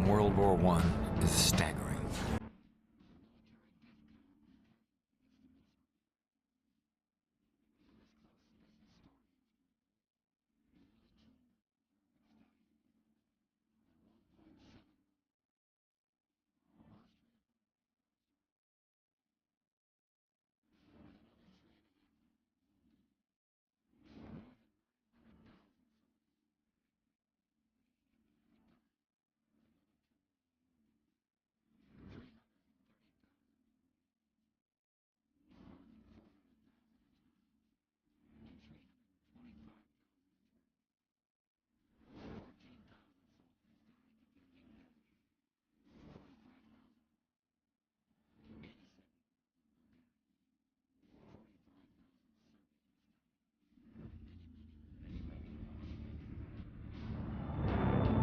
from World War I is staggering.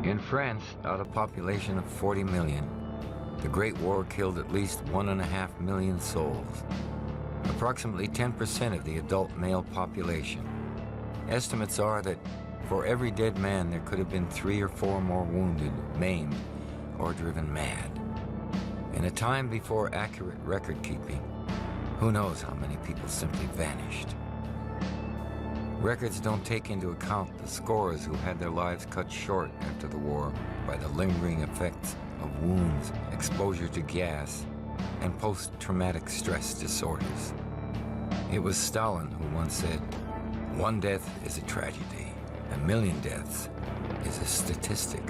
In France, out of a population of 40 million, the Great War killed at least 1.5 million souls, approximately 10% of the adult male population. Estimates are that for every dead man, there could have been 3 or 4 more wounded, maimed, or driven mad. In a time before accurate record keeping, who knows how many people simply vanished. Records don't take into account the scores who had their lives cut short after the war by the lingering effects of wounds, exposure to gas, and post-traumatic stress disorders. It was Stalin who once said, "One death is a tragedy, 1,000,000 deaths is a statistic."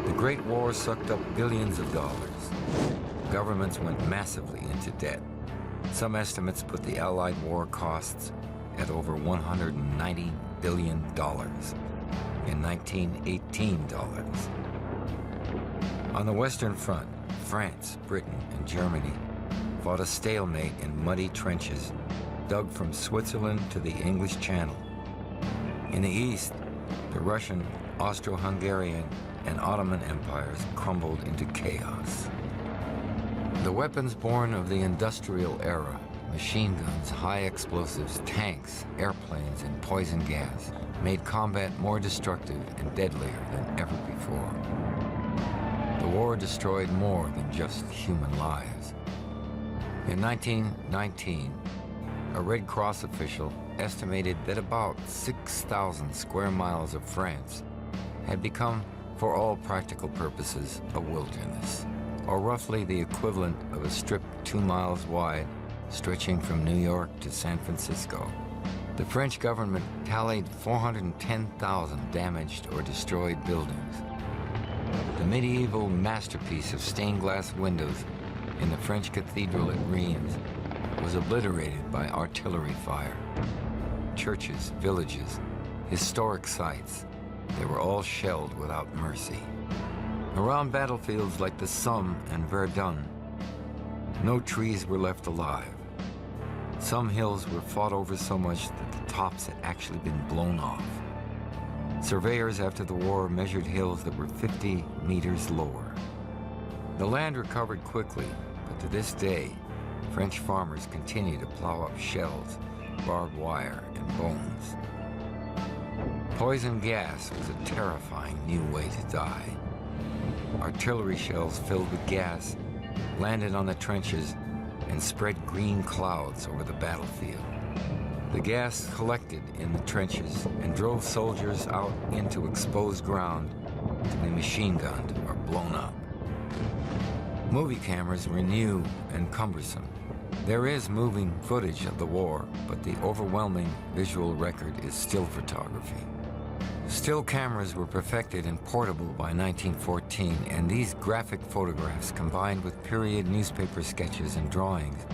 The Great War sucked up billions of dollars. Governments went massively into debt. Some estimates put the Allied war costs at over $190 billion in 1918 dollars. On the Western Front, France, Britain, and Germany fought a stalemate in muddy trenches dug from Switzerland to the English Channel. In the East, the Russian, Austro-Hungarian, and Ottoman empires crumbled into chaos. The weapons born of the industrial era, machine guns, high explosives, tanks, airplanes, and poison gas made combat more destructive and deadlier than ever before. The war destroyed more than just human lives. In 1919, a Red Cross official estimated that about 6,000 square miles of France had become, for all practical purposes, a wilderness, or roughly the equivalent of a strip 2 miles wide stretching from New York to San Francisco. The French government tallied 410,000 damaged or destroyed buildings. The medieval masterpiece of stained glass windows in the French cathedral at Reims was obliterated by artillery fire. Churches, villages, historic sites, they were all shelled without mercy. Around battlefields like the Somme and Verdun, no trees were left alive. Some hills were fought over so much that the tops had actually been blown off. Surveyors after the war measured hills that were 50 meters lower. The land recovered quickly, but to this day, French farmers continue to plow up shells, barbed wire, and bones. Poison gas was a terrifying new way to die. Artillery shells filled with gas landed on the trenches and spread green clouds over the battlefield. The gas collected in the trenches and drove soldiers out into exposed ground to be machine gunned or blown up. Movie cameras were new and cumbersome. There is moving footage of the war, but the overwhelming visual record is still photography. Still cameras were perfected and portable by 1914, and these graphic photographs, combined with period newspaper sketches and drawings,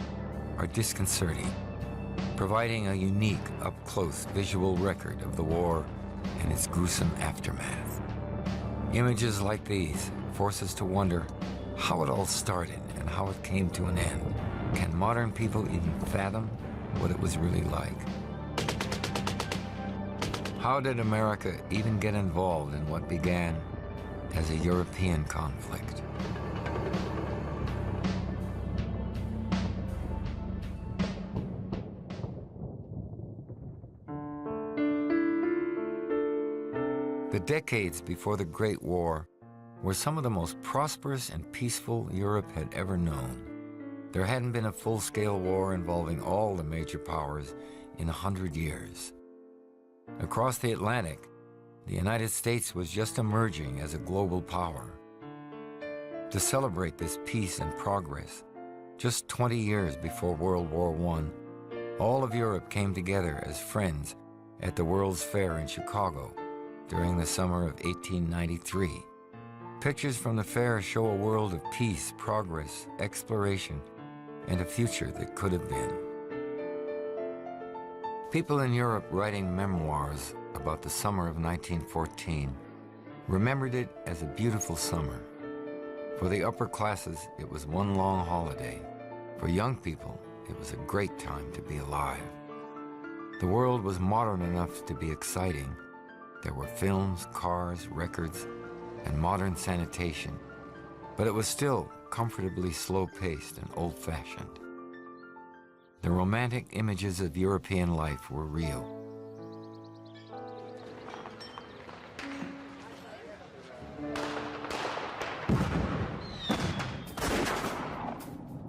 are disconcerting, providing a unique, up-close visual record of the war and its gruesome aftermath. Images like these force us to wonder how it all started and how it came to an end. Can modern people even fathom what it was really like? How did America even get involved in what began as a European conflict? The decades before the Great War were some of the most prosperous and peaceful Europe had ever known. There hadn't been a full-scale war involving all the major powers in 100 years. Across the Atlantic, the United States was just emerging as a global power. To celebrate this peace and progress, just 20 years before World War I, all of Europe came together as friends at the World's Fair in Chicago during the summer of 1893. Pictures from the fair show a world of peace, progress, exploration, and a future that could have been. People in Europe writing memoirs about the summer of 1914 remembered it as a beautiful summer. For the upper classes, it was one long holiday. For young people, it was a great time to be alive. The world was modern enough to be exciting. There were films, cars, records, and modern sanitation, but it was still comfortably slow-paced and old-fashioned. The romantic images of European life were real.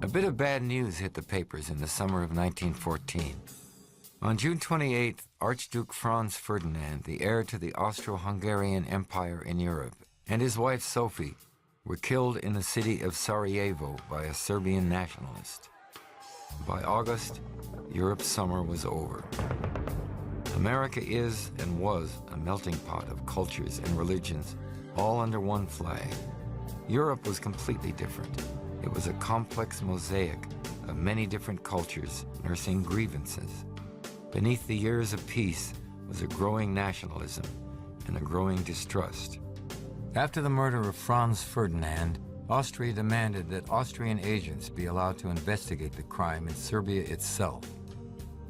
A bit of bad news hit the papers in the summer of 1914. On June 28th, Archduke Franz Ferdinand, the heir to the Austro-Hungarian Empire in Europe, and his wife Sophie were killed in the city of Sarajevo by a Serbian nationalist. By August, Europe's summer was over. America is and was a melting pot of cultures and religions, all under one flag. Europe was completely different. It was a complex mosaic of many different cultures nursing grievances. Beneath the years of peace was a growing nationalism and a growing distrust. After the murder of Franz Ferdinand, Austria demanded that Austrian agents be allowed to investigate the crime in Serbia itself.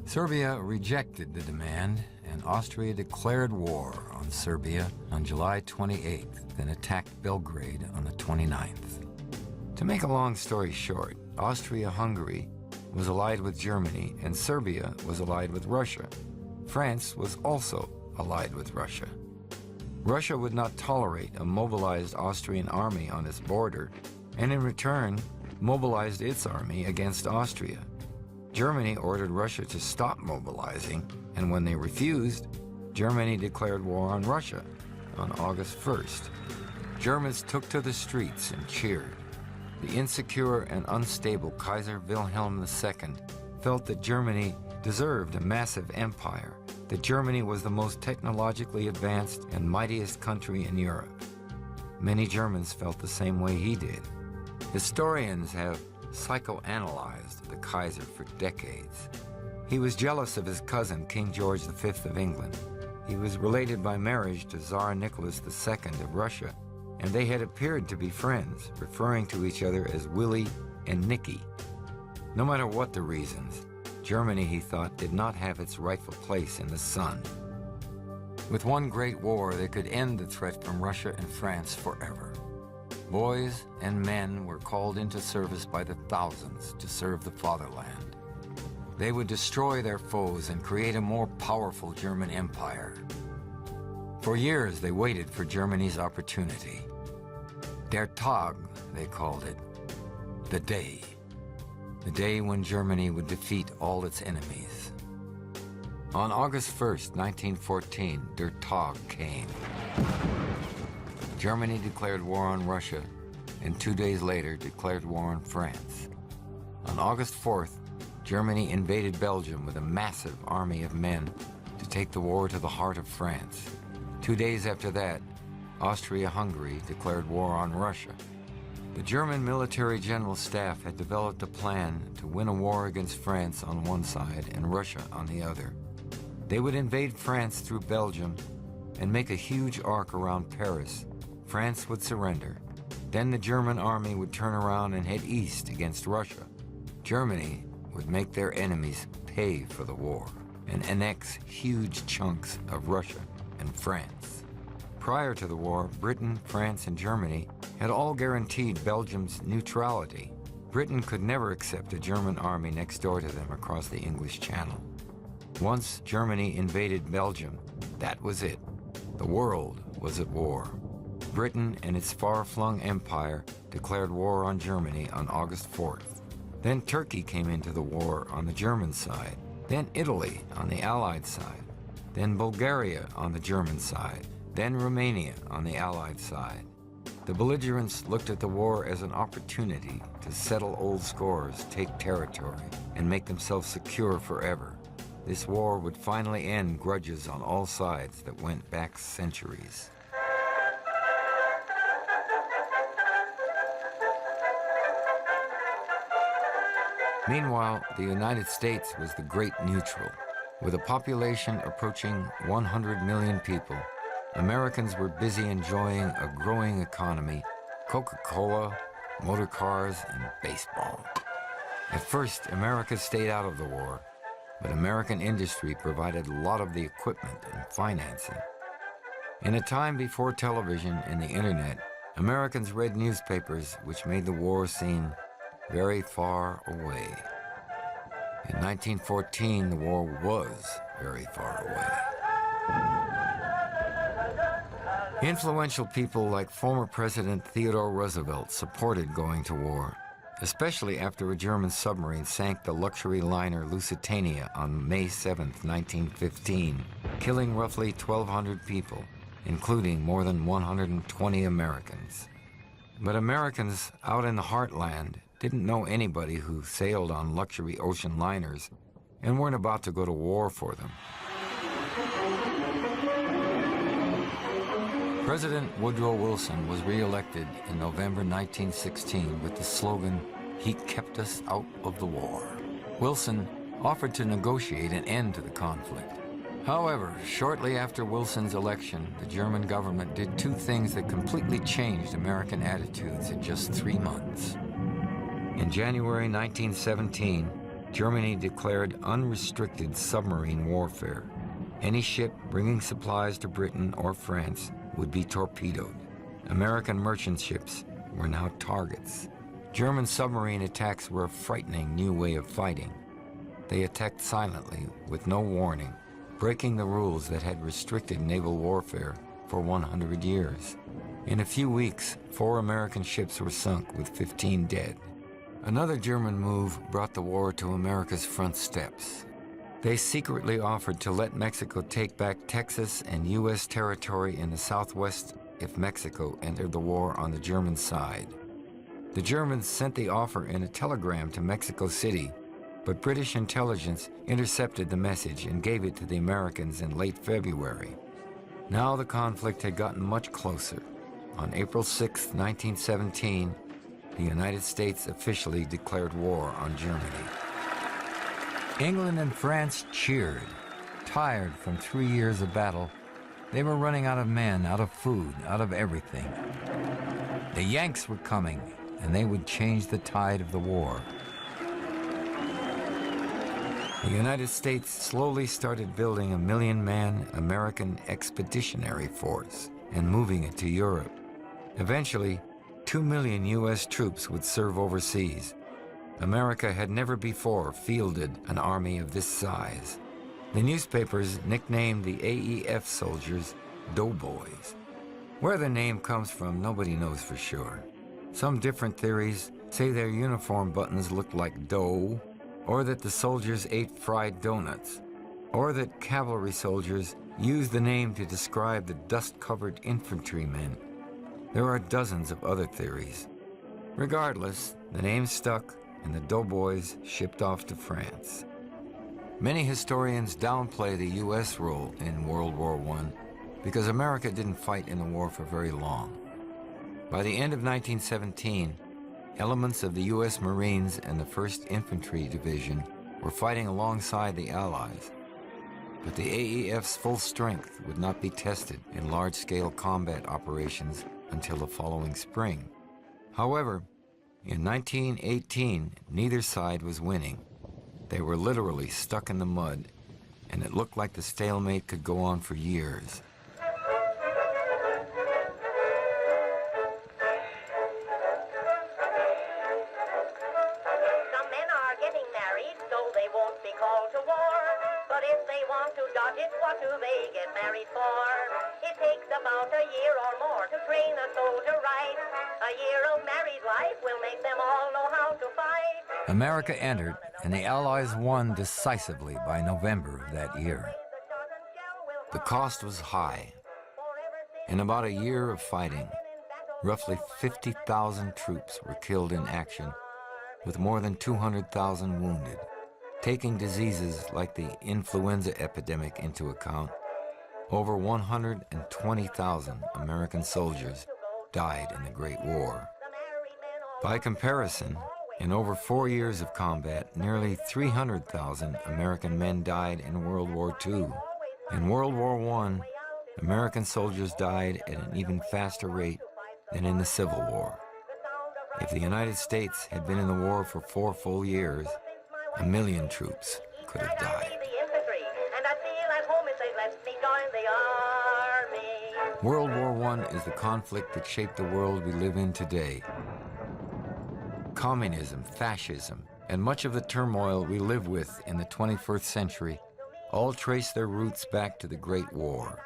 Serbia rejected the demand, and Austria declared war on Serbia on July 28th, then attacked Belgrade on the 29th. To make a long story short, Austria-Hungary was allied with Germany, and Serbia was allied with Russia. France was also allied with Russia. Russia would not tolerate a mobilized Austrian army on its border, and in return, mobilized its army against Austria. Germany ordered Russia to stop mobilizing, and when they refused, Germany declared war on Russia on August 1st. Germans took to the streets and cheered. The insecure and unstable Kaiser Wilhelm II felt that Germany deserved a massive empire, that Germany was the most technologically advanced and mightiest country in Europe. Many Germans felt the same way he did. Historians have psychoanalyzed the Kaiser for decades. He was jealous of his cousin, King George V of England. He was related by marriage to Tsar Nicholas II of Russia, and they had appeared to be friends, referring to each other as Willie and Nicky. No matter what the reasons, Germany, he thought, did not have its rightful place in the sun. With one great war, they could end the threat from Russia and France forever. Boys and men were called into service by the thousands to serve the fatherland. They would destroy their foes and create a more powerful German empire. For years, they waited for Germany's opportunity. Der Tag, they called it, the day when Germany would defeat all its enemies. On August 1st, 1914, Der Tag came. Germany declared war on Russia, and 2 days later declared war on France. On August 4th, Germany invaded Belgium with a massive army of men to take the war to the heart of France. 2 days after that, Austria-Hungary declared war on Russia. The German military general staff had developed a plan to win a war against France on one side and Russia on the other. They would invade France through Belgium and make a huge arc around Paris. France would surrender. Then the German army would turn around and head east against Russia. Germany would make their enemies pay for the war and annex huge chunks of Russia and France. Prior to the war, Britain, France, and Germany had all guaranteed Belgium's neutrality. Britain could never accept a German army next door to them across the English Channel. Once Germany invaded Belgium, that was it. The world was at war. Britain and its far-flung empire declared war on Germany on August 4th. Then Turkey came into the war on the German side, then Italy on the Allied side, then Bulgaria on the German side, then Romania on the Allied side. The belligerents looked at the war as an opportunity to settle old scores, take territory, and make themselves secure forever. This war would finally end grudges on all sides that went back centuries. Meanwhile, the United States was the great neutral. With a population approaching 100 million people, Americans were busy enjoying a growing economy, Coca-Cola, motor cars, and baseball. At first, America stayed out of the war, but American industry provided a lot of the equipment and financing. In a time before television and the internet, Americans read newspapers which made the war seem very far away. In 1914, the war was very far away. Influential people like former President Theodore Roosevelt supported going to war, especially after a German submarine sank the luxury liner Lusitania on May 7, 1915, killing roughly 1,200 people, including more than 120 Americans. But Americans out in the heartland didn't know anybody who sailed on luxury ocean liners and weren't about to go to war for them. President Woodrow Wilson was re-elected in November 1916 with the slogan, "He kept us out of the war." Wilson offered to negotiate an end to the conflict. However, shortly after Wilson's election, the German government did two things that completely changed American attitudes in just 3 months. In January 1917, Germany declared unrestricted submarine warfare. Any ship bringing supplies to Britain or France would be torpedoed. American merchant ships were now targets. German submarine attacks were a frightening new way of fighting. They attacked silently, with no warning, breaking the rules that had restricted naval warfare for 100 years. In a few weeks, 4 American ships were sunk with 15 dead. Another German move brought the war to America's front steps. They secretly offered to let Mexico take back Texas and U.S. territory in the Southwest if Mexico entered the war on the German side. The Germans sent the offer in a telegram to Mexico City, but British intelligence intercepted the message and gave it to the Americans in late February. Now the conflict had gotten much closer. On April 6, 1917, the United States officially declared war on Germany. England and France cheered. Tired from 3 years of battle, they were running out of men, out of food, out of everything. The Yanks were coming, and they would change the tide of the war. The United States slowly started building a 1 million-man American expeditionary force and moving it to Europe. Eventually, 2 million U.S. troops would serve overseas. America had never before fielded an army of this size. The newspapers nicknamed the AEF soldiers doughboys. Where the name comes from, nobody knows for sure. Some different theories say their uniform buttons looked like dough, or that the soldiers ate fried donuts, or that cavalry soldiers used the name to describe the dust-covered infantrymen. There are dozens of other theories. Regardless, the name stuck, and the doughboys shipped off to France. Many historians downplay the U.S. role in World War I because America didn't fight in the war for very long. By the end of 1917, elements of the U.S. Marines and the 1st Infantry Division were fighting alongside the Allies. But the AEF's full strength would not be tested in large-scale combat operations until the following spring. However, in 1918, neither side was winning. They were literally stuck in the mud, and it looked like the stalemate could go on for years. Some men are getting married so they won't be called to war, but if they want to to dodge it, what do they get married for? It takes about a year or more to train a soldier right. A year of married life will make them all know how to fight. America entered, and the Allies won decisively by November of that year. The cost was high. In about a year of fighting, roughly 50,000 troops were killed in action, with more than 200,000 wounded. Taking diseases like the influenza epidemic into account, over 120,000 American soldiers died in the Great War. By comparison, in over 4 years of combat, nearly 300,000 American men died in World War II. In World War I, American soldiers died at an even faster rate than in the Civil War. If the United States had been in the war for 4 full years, 1 million troops could have died. World War I is the conflict that shaped the world we live in today. Communism, fascism, and much of the turmoil we live with in the 21st century all trace their roots back to the Great War.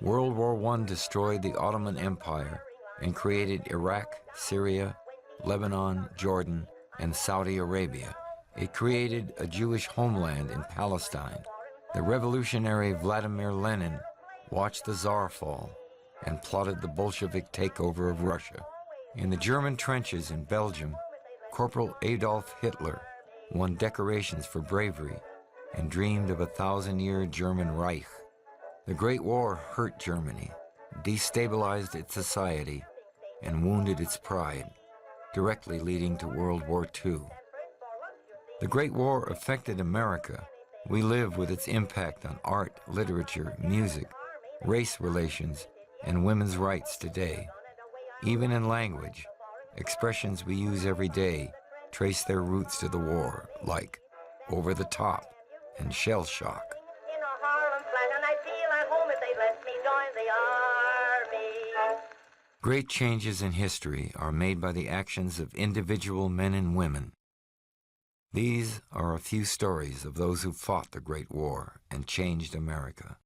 World War I destroyed the Ottoman Empire and created Iraq, Syria, Lebanon, Jordan, and Saudi Arabia. It created a Jewish homeland in Palestine. The revolutionary Vladimir Lenin watched the Tsar fall and plotted the Bolshevik takeover of Russia. In the German trenches in Belgium, Corporal Adolf Hitler won decorations for bravery and dreamed of a 1,000-year German Reich. The Great War hurt Germany, destabilized its society, and wounded its pride, directly leading to World War II. The Great War affected America. We live with its impact on art, literature, music, race relations, and women's rights today. Even in language, expressions we use every day trace their roots to the war, like over the top and shell shock. Great changes in history are made by the actions of individual men and women. These are a few stories of those who fought the Great War and changed America.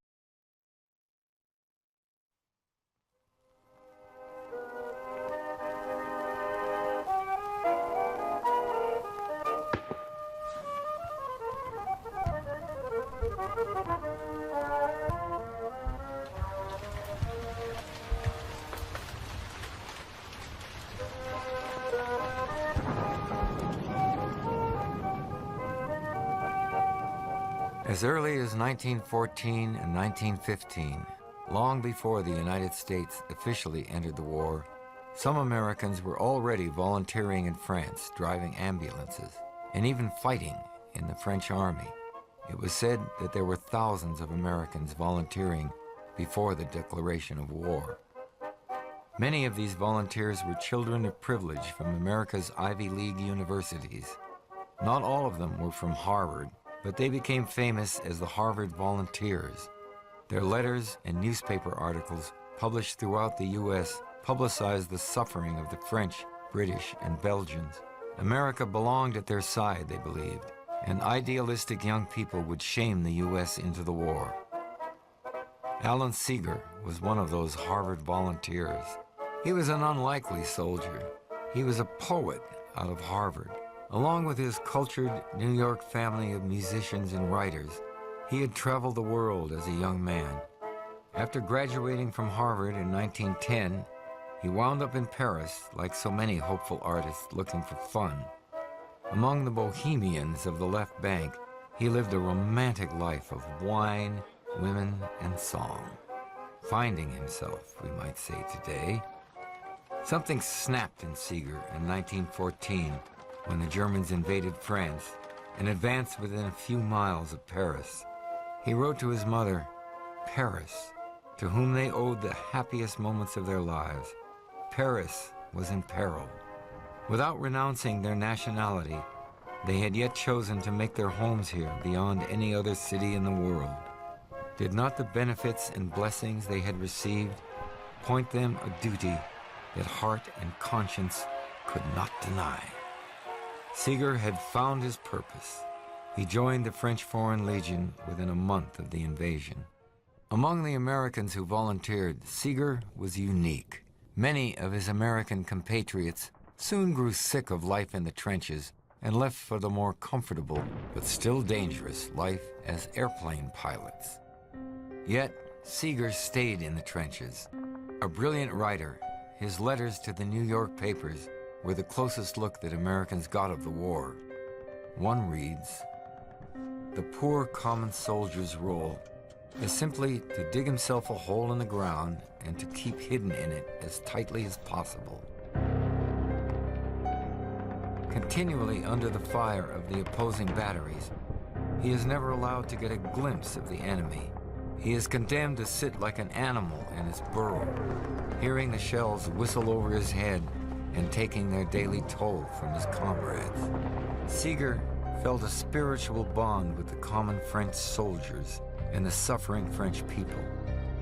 As early as 1914 and 1915, long before the United States officially entered the war, some Americans were already volunteering in France, driving ambulances, and even fighting in the French army. It was said that there were thousands of Americans volunteering before the declaration of war. Many of these volunteers were children of privilege from America's Ivy League universities. Not all of them were from Harvard, but they became famous as the Harvard Volunteers. Their letters and newspaper articles published throughout the U.S. publicized the suffering of the French, British, and Belgians. America belonged at their side, they believed, and idealistic young people would shame the U.S. into the war. Alan Seeger was one of those Harvard volunteers. He was an unlikely soldier. He was a poet out of Harvard. Along with his cultured New York family of musicians and writers, he had traveled the world as a young man. After graduating from Harvard in 1910, he wound up in Paris like so many hopeful artists looking for fun. Among the bohemians of the left bank, he lived a romantic life of wine, women, and song. Finding himself, we might say today. Something snapped in Seeger in 1914 when the Germans invaded France and advanced within a few miles of Paris. He wrote to his mother, Paris, to whom they owed the happiest moments of their lives. Paris was in peril. Without renouncing their nationality, they had yet chosen to make their homes here beyond any other city in the world. Did not the benefits and blessings they had received point them a duty that heart and conscience could not deny? Seeger had found his purpose. He joined the French Foreign Legion within a month of the invasion. Among the Americans who volunteered, Seeger was unique. Many of his American compatriots soon grew sick of life in the trenches and left for the more comfortable but still dangerous life as airplane pilots. Yet, Seeger stayed in the trenches. A brilliant writer, his letters to the New York papers were the closest look that Americans got of the war. One reads, "The poor common soldier's role is simply to dig himself a hole in the ground and to keep hidden in it as tightly as possible." Continually under the fire of the opposing batteries, he is never allowed to get a glimpse of the enemy. He is condemned to sit like an animal in his burrow, hearing the shells whistle over his head and taking their daily toll from his comrades. Seeger felt a spiritual bond with the common French soldiers and the suffering French people.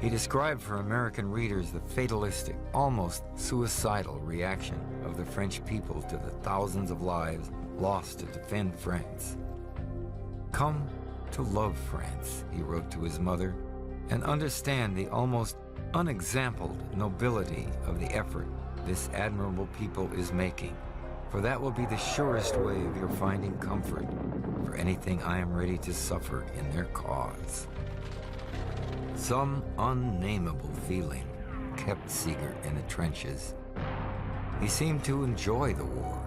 He described for American readers the fatalistic, almost suicidal reaction of the French people to the thousands of lives lost to defend France. "Come to love France," he wrote to his mother, "and understand the almost unexampled nobility of the effort this admirable people is making, for that will be the surest way of your finding comfort for anything I am ready to suffer in their cause." Some unnameable feeling kept Seeger in the trenches. He seemed to enjoy the war.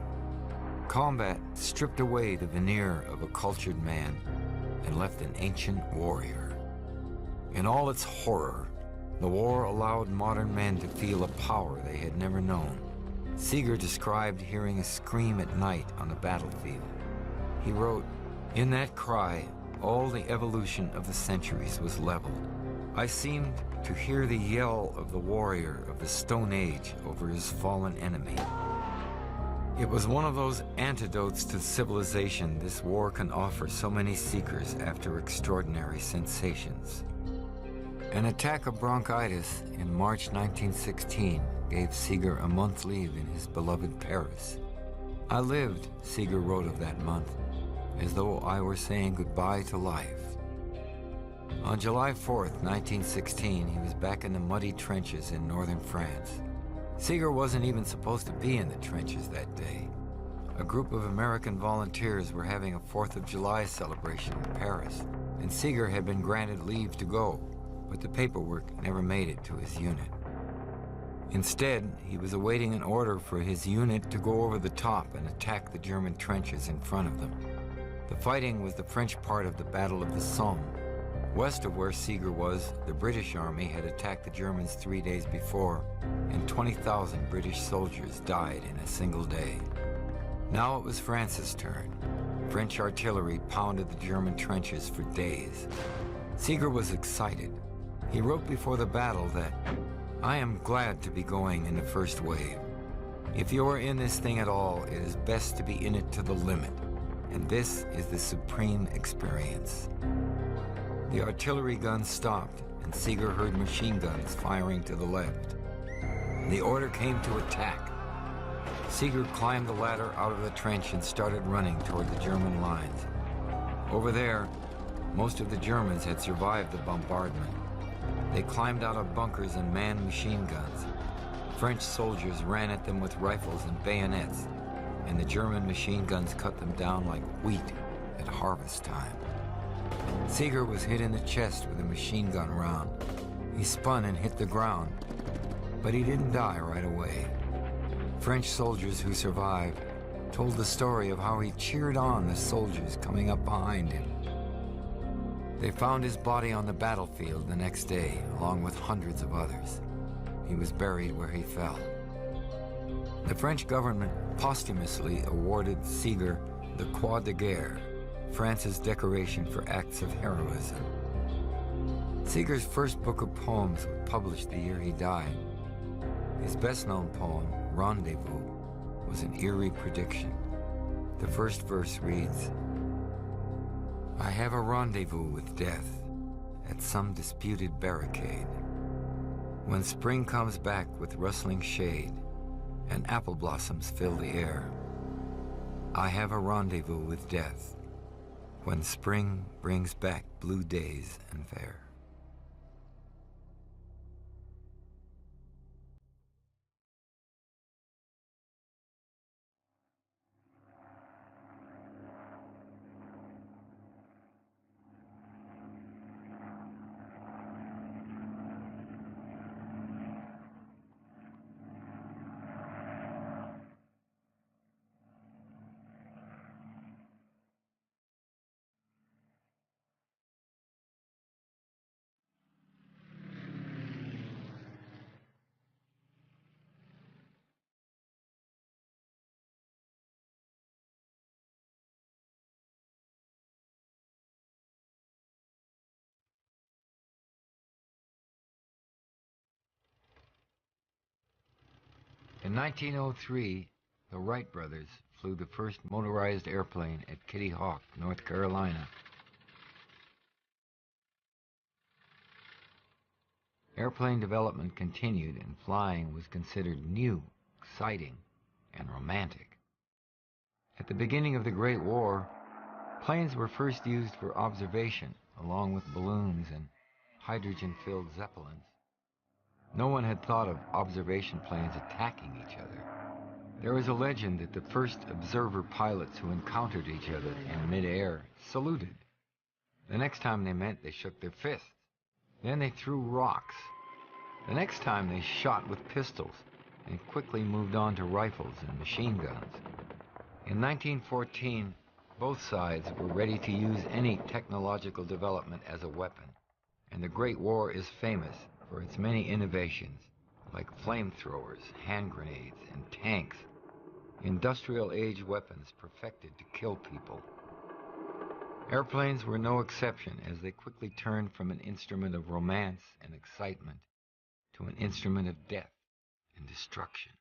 Combat stripped away the veneer of a cultured man and left an ancient warrior. In all its horror, the war allowed modern men to feel a power they had never known. Seeger described hearing a scream at night on the battlefield. He wrote, "In that cry, all the evolution of the centuries was leveled. I seemed to hear the yell of the warrior of the Stone Age over his fallen enemy." It was one of those antidotes to civilization this war can offer so many seekers after extraordinary sensations. An attack of bronchitis in March 1916 gave Seeger a month's leave in his beloved Paris. "I lived," Seeger wrote of that month, "as though I were saying goodbye to life." On July 4th, 1916, he was back in the muddy trenches in northern France. Seeger wasn't even supposed to be in the trenches that day. A group of American volunteers were having a 4th of July celebration in Paris, and Seeger had been granted leave to go, but the paperwork never made it to his unit. Instead, he was awaiting an order for his unit to go over the top and attack the German trenches in front of them. The fighting was the French part of the Battle of the Somme. West of where Seeger was, the British Army had attacked the Germans 3 days before, and 20,000 British soldiers died in a single day. Now it was France's turn. French artillery pounded the German trenches for days. Seeger was excited. He wrote before the battle that, "I am glad to be going in the first wave. If you are in this thing at all, it is best to be in it to the limit, and this is the supreme experience." The artillery guns stopped, and Seeger heard machine guns firing to the left. The order came to attack. Seeger climbed the ladder out of the trench and started running toward the German lines. Over there, most of the Germans had survived the bombardment. They climbed out of bunkers and manned machine guns. French soldiers ran at them with rifles and bayonets, and the German machine guns cut them down like wheat at harvest time. Seeger was hit in the chest with a machine gun round. He spun and hit the ground, but he didn't die right away. French soldiers who survived told the story of how he cheered on the soldiers coming up behind him. They found his body on the battlefield the next day, along with hundreds of others. He was buried where he fell. The French government posthumously awarded Seeger the Croix de Guerre, France's decoration for acts of heroism. Seeger's first book of poems was published the year he died. His best-known poem, Rendezvous, was an eerie prediction. The first verse reads, "I have a rendezvous with death at some disputed barricade. When spring comes back with rustling shade and apple blossoms fill the air, I have a rendezvous with death when spring brings back blue days and fair. In 1903, the Wright brothers flew the first motorized airplane at Kitty Hawk, North Carolina. Airplane development continued, and flying was considered new, exciting, and romantic. At the beginning of the Great War, planes were first used for observation, along with balloons and hydrogen-filled zeppelins. No one had thought of observation planes attacking each other. There was a legend that the first observer pilots who encountered each other in midair saluted. The next time they met, they shook their fists. Then they threw rocks. The next time they shot with pistols and quickly moved on to rifles and machine guns. In 1914, both sides were ready to use any technological development as a weapon, and the Great War is famous for its many innovations, like flamethrowers, hand grenades, and tanks, industrial age weapons perfected to kill people. Airplanes were no exception, as they quickly turned from an instrument of romance and excitement to an instrument of death and destruction.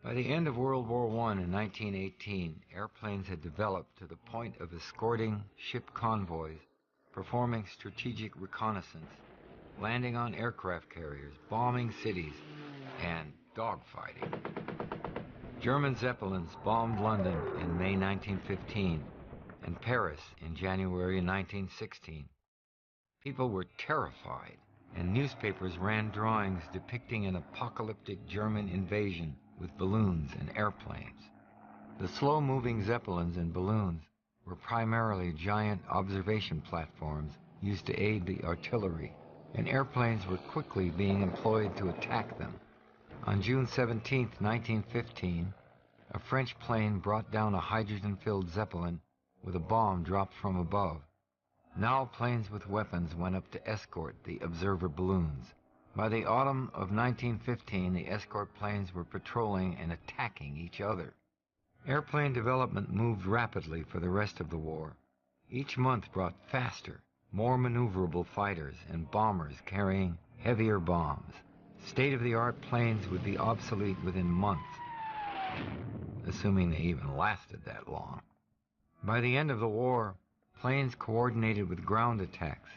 By the end of World War I in 1918, airplanes had developed to the point of escorting ship convoys, performing strategic reconnaissance, landing on aircraft carriers, bombing cities, and dogfighting. German Zeppelins bombed London in May 1915 and Paris in January 1916. People were terrified, and newspapers ran drawings depicting an apocalyptic German invasion with balloons and airplanes. The slow-moving Zeppelins and balloons were primarily giant observation platforms used to aid the artillery, and airplanes were quickly being employed to attack them. On June 17, 1915, a French plane brought down a hydrogen-filled Zeppelin with a bomb dropped from above. Now planes with weapons went up to escort the observer balloons. By the autumn of 1915, the escort planes were patrolling and attacking each other. Airplane development moved rapidly for the rest of the war. Each month brought faster, more maneuverable fighters and bombers carrying heavier bombs. State-of-the-art planes would be obsolete within months, assuming they even lasted that long. By the end of the war, planes coordinated with ground attacks.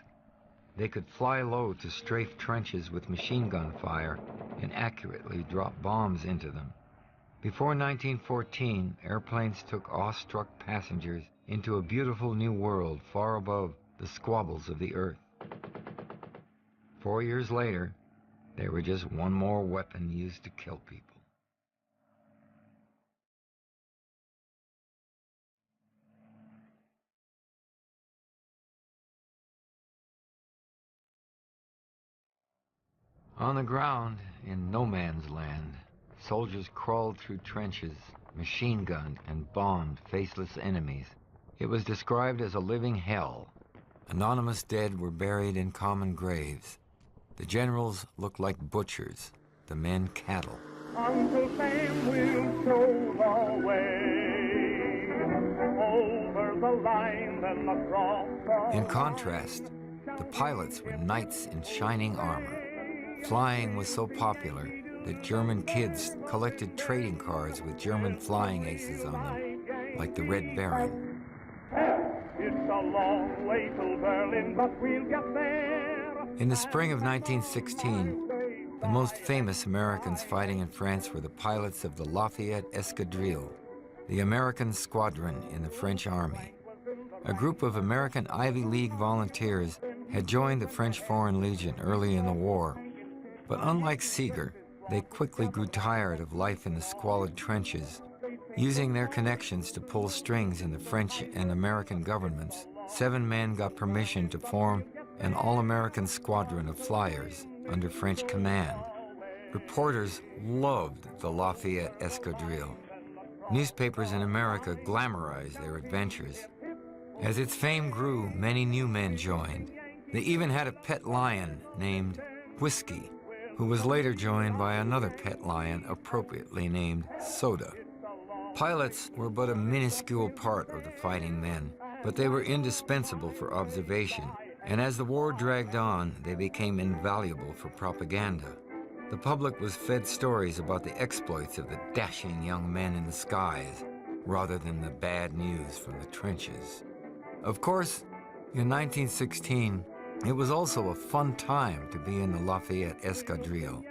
They could fly low to strafe trenches with machine gun fire and accurately drop bombs into them. Before 1914, airplanes took awestruck passengers into a beautiful new world far above the squabbles of the earth. 4 years later, they were just one more weapon used to kill people. On the ground, in no man's land, soldiers crawled through trenches, machine gunned and bombed faceless enemies. It was described as a living hell. Anonymous dead were buried in common graves. The generals looked like butchers, the men cattle. Uncle Sam will show the way over the line and across the In contrast, the pilots were knights in shining armor. Flying was so popular that German kids collected trading cards with German flying aces on them, like the Red Baron. It's a long way to Berlin, but we'll get there. In the spring of 1916, the most famous Americans fighting in France were the pilots of the Lafayette Escadrille, the American squadron in the French army. A group of American Ivy League volunteers had joined the French Foreign Legion early in the war. But unlike Seeger, they quickly grew tired of life in the squalid trenches. Using their connections to pull strings in the French and American governments, 7 men got permission to form an all-American squadron of flyers under French command. Reporters loved the Lafayette Escadrille. Newspapers in America glamorized their adventures. As its fame grew, many new men joined. They even had a pet lion named Whiskey, who was later joined by another pet lion appropriately named Soda. Pilots were but a minuscule part of the fighting men, but they were indispensable for observation, and as the war dragged on, they became invaluable for propaganda. The public was fed stories about the exploits of the dashing young men in the skies, rather than the bad news from the trenches. Of course, in 1916, it was also a fun time to be in the Lafayette Escadrille.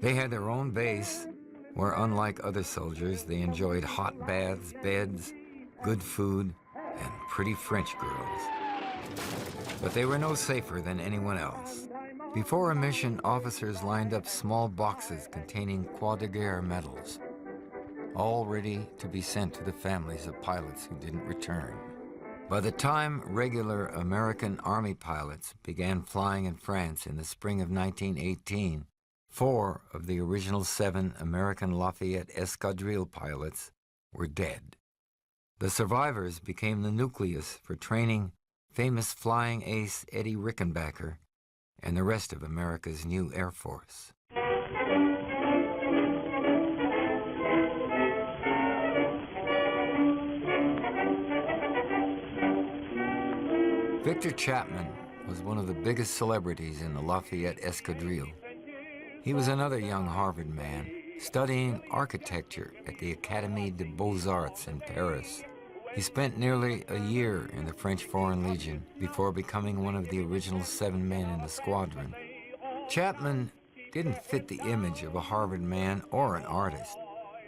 They had their own base, where unlike other soldiers, they enjoyed hot baths, beds, good food, and pretty French girls. But they were no safer than anyone else. Before a mission, officers lined up small boxes containing Croix de Guerre medals, all ready to be sent to the families of pilots who didn't return. By the time regular American Army pilots began flying in France in the spring of 1918, 4 of the original 7 American Lafayette Escadrille pilots were dead. The survivors became the nucleus for training famous flying ace Eddie Rickenbacker and the rest of America's new Air Force. Victor Chapman was one of the biggest celebrities in the Lafayette Escadrille. He was another young Harvard man, studying architecture at the Académie des Beaux-Arts in Paris. He spent nearly a year in the French Foreign Legion before becoming one of the original 7 men in the squadron. Chapman didn't fit the image of a Harvard man or an artist.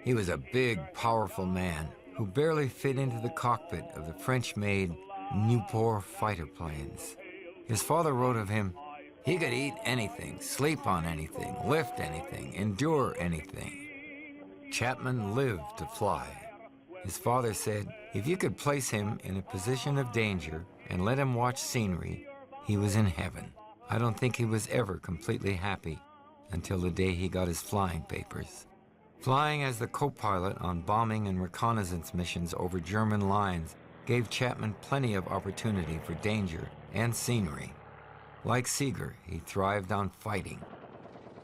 He was a big, powerful man who barely fit into the cockpit of the French-made Nieuport fighter planes. His father wrote of him, "He could eat anything, sleep on anything, lift anything, endure anything." Chapman lived to fly. His father said if you could place him in a position of danger and let him watch scenery, he was in heaven. I don't think he was ever completely happy until the day he got his flying papers. Flying as the co-pilot on bombing and reconnaissance missions over German lines gave Chapman plenty of opportunity for danger and scenery. Like Seeger, he thrived on fighting.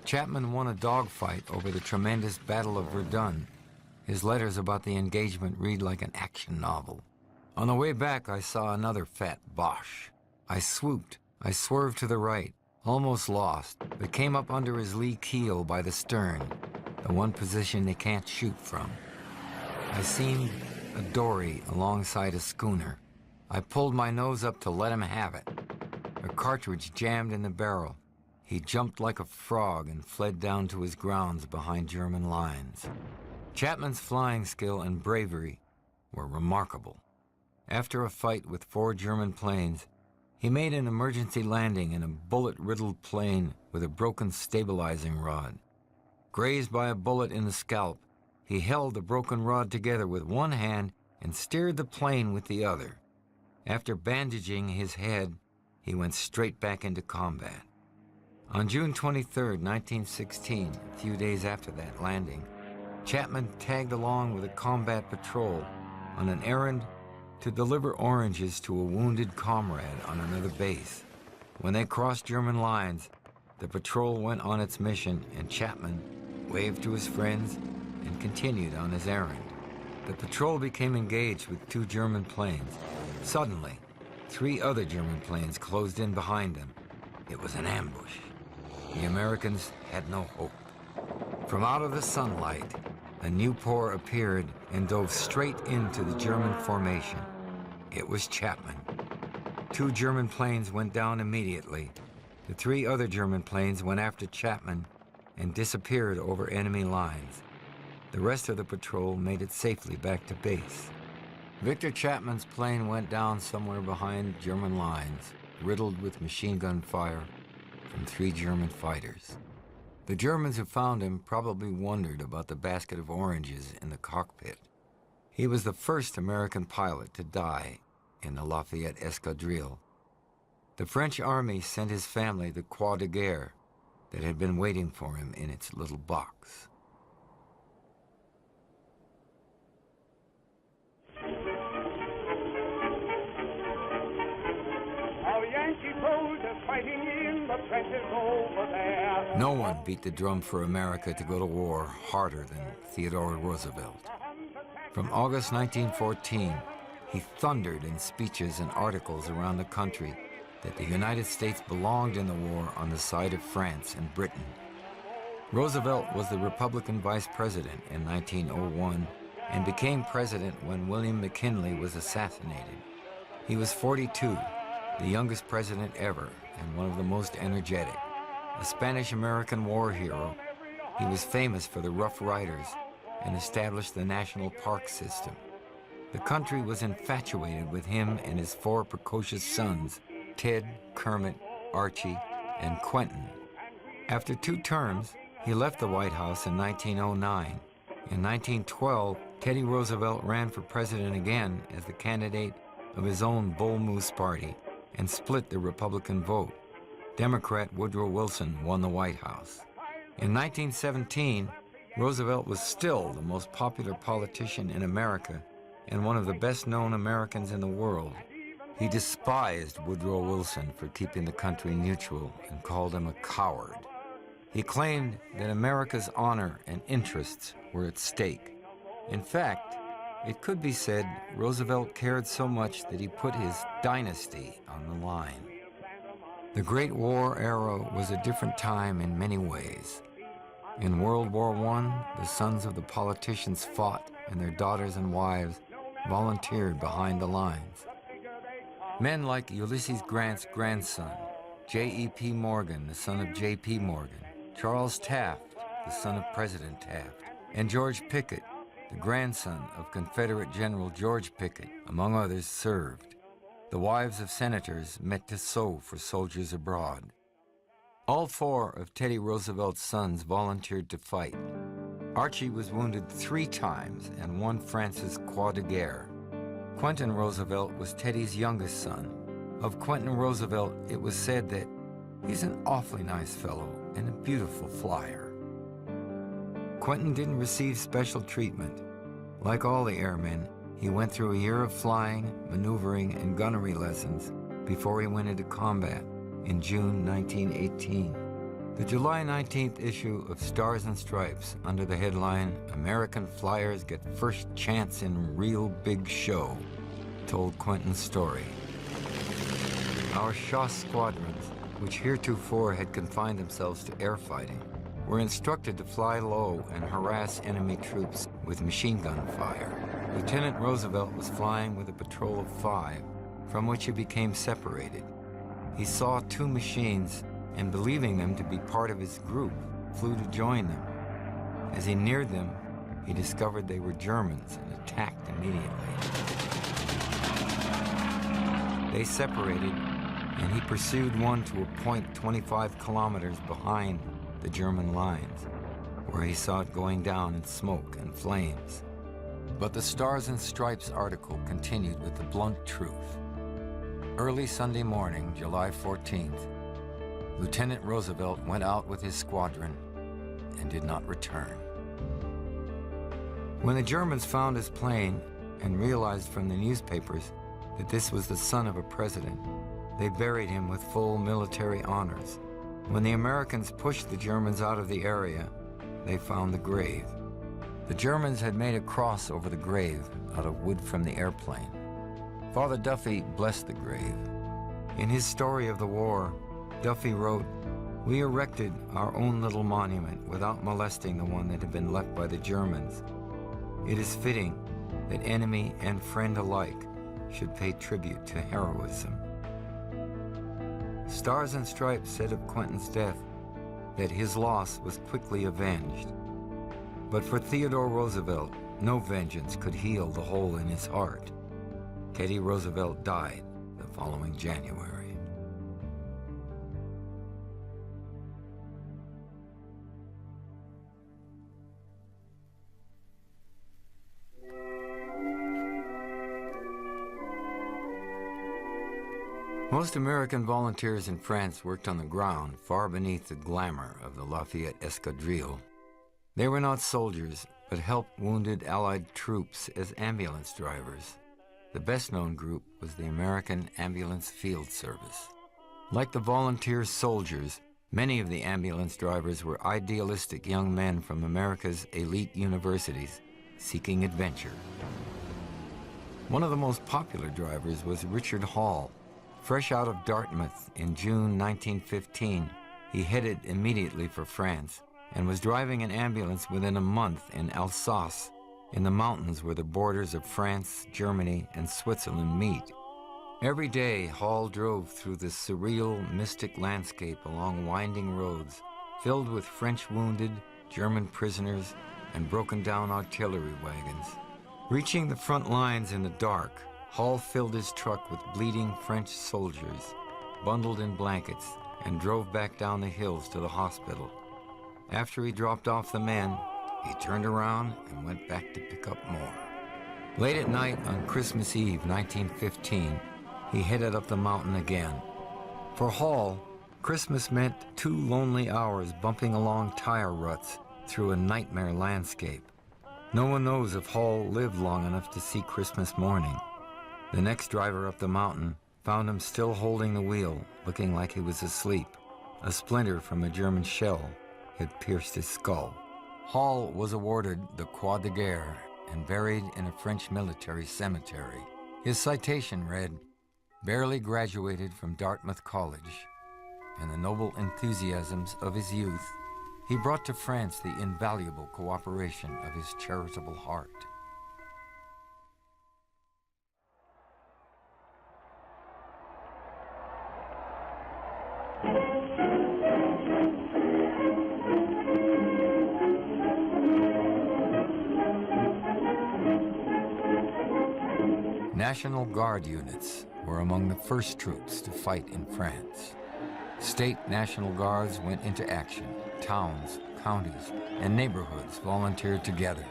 Chapman won a dogfight over the tremendous Battle of Verdun. His letters about the engagement read like an action novel. On the way back, I saw another fat Boche. I swooped. I swerved to the right, almost lost, but came up under his lee keel by the stern, the one position they can't shoot from. I seemed a dory alongside a schooner. I pulled my nose up to let him have it. A cartridge jammed in the barrel. He jumped like a frog and fled down to his grounds behind German lines. Chapman's flying skill and bravery were remarkable. After a fight with 4 German planes, he made an emergency landing in a bullet-riddled plane with a broken stabilizing rod. Grazed by a bullet in the scalp, he held the broken rod together with one hand and steered the plane with the other. After bandaging his head, he went straight back into combat. On June 23, 1916, a few days after that landing, Chapman tagged along with a combat patrol on an errand to deliver oranges to a wounded comrade on another base. When they crossed German lines, the patrol went on its mission and Chapman waved to his friends and continued on his errand. The patrol became engaged with 2 German planes. Suddenly, 3 other German planes closed in behind them. It was an ambush. The Americans had no hope. From out of the sunlight, a Nieuport appeared and dove straight into the German formation. It was Chapman. 2 German planes went down immediately. The 3 other German planes went after Chapman and disappeared over enemy lines. The rest of the patrol made it safely back to base. Victor Chapman's plane went down somewhere behind German lines, riddled with machine gun fire from 3 German fighters. The Germans who found him probably wondered about the basket of oranges in the cockpit. He was the first American pilot to die in the Lafayette Escadrille. The French army sent his family the Croix de Guerre that had been waiting for him in its little box. Fighting in the trenches over there. No one beat the drum for America to go to war harder than Theodore Roosevelt. From August 1914, he thundered in speeches and articles around the country that the United States belonged in the war on the side of France and Britain. Roosevelt was the Republican vice president in 1901 and became president when William McKinley was assassinated. He was 42, the youngest president ever, and one of the most energetic. A Spanish-American war hero, he was famous for the Rough Riders and established the national park system. The country was infatuated with him and his 4 precocious sons, Ted, Kermit, Archie, and Quentin. After 2 terms, he left the White House in 1909. In 1912, Teddy Roosevelt ran for president again as the candidate of his own Bull Moose Party and split the Republican vote. Democrat Woodrow Wilson won the White House. In 1917, Roosevelt was still the most popular politician in America and one of the best-known Americans in the world. He despised Woodrow Wilson for keeping the country neutral and called him a coward. He claimed that America's honor and interests were at stake. In fact, it could be said Roosevelt cared so much that he put his dynasty on the line. The Great War era was a different time in many ways. In World War I, the sons of the politicians fought and their daughters and wives volunteered behind the lines. Men like Ulysses Grant's grandson, J.E.P. Morgan, the son of J.P. Morgan, Charles Taft, the son of President Taft, and George Pickett, the grandson of Confederate General George Pickett, among others, served. The wives of senators met to sew for soldiers abroad. All 4 of Teddy Roosevelt's sons volunteered to fight. Archie was wounded 3 times and won France's Croix de Guerre. Quentin Roosevelt was Teddy's youngest son. Of Quentin Roosevelt, it was said that he's an awfully nice fellow and a beautiful flyer. Quentin didn't receive special treatment. Like all the airmen, he went through a year of flying, maneuvering, and gunnery lessons before he went into combat in June 1918. The July 19th issue of Stars and Stripes, under the headline, "American Flyers Get First Chance in Real Big Show," told Quentin's story. Our Chasse squadrons, which heretofore had confined themselves to air fighting, were instructed to fly low and harass enemy troops with machine gun fire. Lieutenant Roosevelt was flying with a patrol of 5, from which he became separated. He saw 2 machines and, believing them to be part of his group, flew to join them. As he neared them, he discovered they were Germans and attacked immediately. They separated, and he pursued one to a point 25 kilometers behind the German lines, where he saw it going down in smoke and flames. But the Stars and Stripes article continued with the blunt truth. Early Sunday morning, July 14th, Lieutenant Roosevelt went out with his squadron and did not return. When the Germans found his plane and realized from the newspapers that this was the son of a president, they buried him with full military honors. When the Americans pushed the Germans out of the area, they found the grave. The Germans had made a cross over the grave out of wood from the airplane. Father Duffy blessed the grave. In his story of the war, Duffy wrote, "We erected our own little monument without molesting the one that had been left by the Germans. It is fitting that enemy and friend alike should pay tribute to heroism." Stars and Stripes said of Quentin's death that his loss was quickly avenged. But for Theodore Roosevelt, no vengeance could heal the hole in his heart. Teddy Roosevelt died the following January. Most American volunteers in France worked on the ground, far beneath the glamour of the Lafayette Escadrille. They were not soldiers, but helped wounded Allied troops as ambulance drivers. The best-known group was the American Ambulance Field Service. Like the volunteer soldiers, many of the ambulance drivers were idealistic young men from America's elite universities seeking adventure. One of the most popular drivers was Richard Hall. Fresh out of Dartmouth in June 1915, he headed immediately for France and was driving an ambulance within a month in Alsace, in the mountains where the borders of France, Germany, and Switzerland meet. Every day, Hall drove through the surreal, mystic landscape along winding roads filled with French wounded, German prisoners, and broken-down artillery wagons. Reaching the front lines in the dark, Hall filled his truck with bleeding French soldiers, bundled in blankets, and drove back down the hills to the hospital. After he dropped off the men, he turned around and went back to pick up more. Late at night on Christmas Eve 1915, he headed up the mountain again. For Hall, Christmas meant 2 lonely hours bumping along tire ruts through a nightmare landscape. No one knows if Hall lived long enough to see Christmas morning. The next driver up the mountain found him still holding the wheel, looking like he was asleep. A splinter from a German shell had pierced his skull. Hall was awarded the Croix de Guerre and buried in a French military cemetery. His citation read, "Barely graduated from Dartmouth College, and the noble enthusiasms of his youth, he brought to France the invaluable cooperation of his charitable heart." National Guard units were among the first troops to fight in France. State National Guards went into action. Towns, counties, and neighborhoods volunteered together.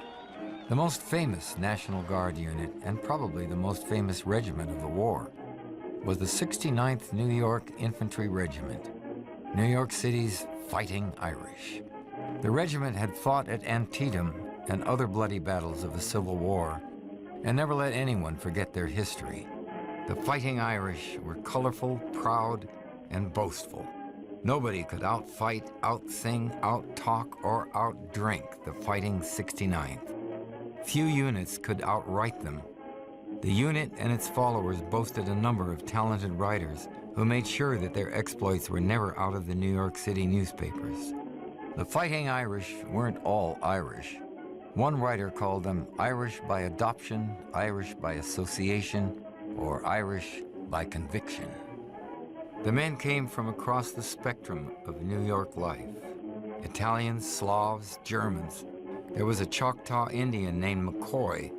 The most famous National Guard unit, and probably the most famous regiment of the war, was the 69th New York Infantry Regiment, New York City's Fighting Irish. The regiment had fought at Antietam and other bloody battles of the Civil War, and never let anyone forget their history. The Fighting Irish were colorful, proud, and boastful. Nobody could outfight, outsing, outtalk, or outdrink the Fighting 69th. Few units could outright them. The unit and its followers boasted a number of talented writers who made sure that their exploits were never out of the New York City newspapers. The Fighting Irish weren't all Irish. One writer called them Irish by adoption, Irish by association, or Irish by conviction. The men came from across the spectrum of New York life. Italians, Slavs, Germans. There was a Choctaw Indian named McCoy,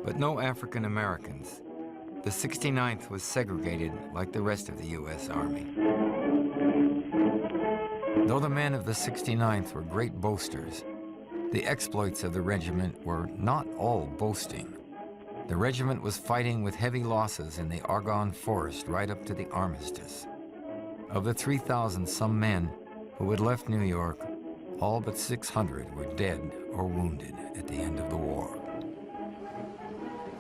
but no African Americans. The 69th was segregated like the rest of the U.S. Army. Though the men of the 69th were great boasters, the exploits of the regiment were not all boasting. The regiment was fighting with heavy losses in the Argonne Forest right up to the armistice. Of the 3,000-some men who had left New York, all but 600 were dead or wounded at the end of the war.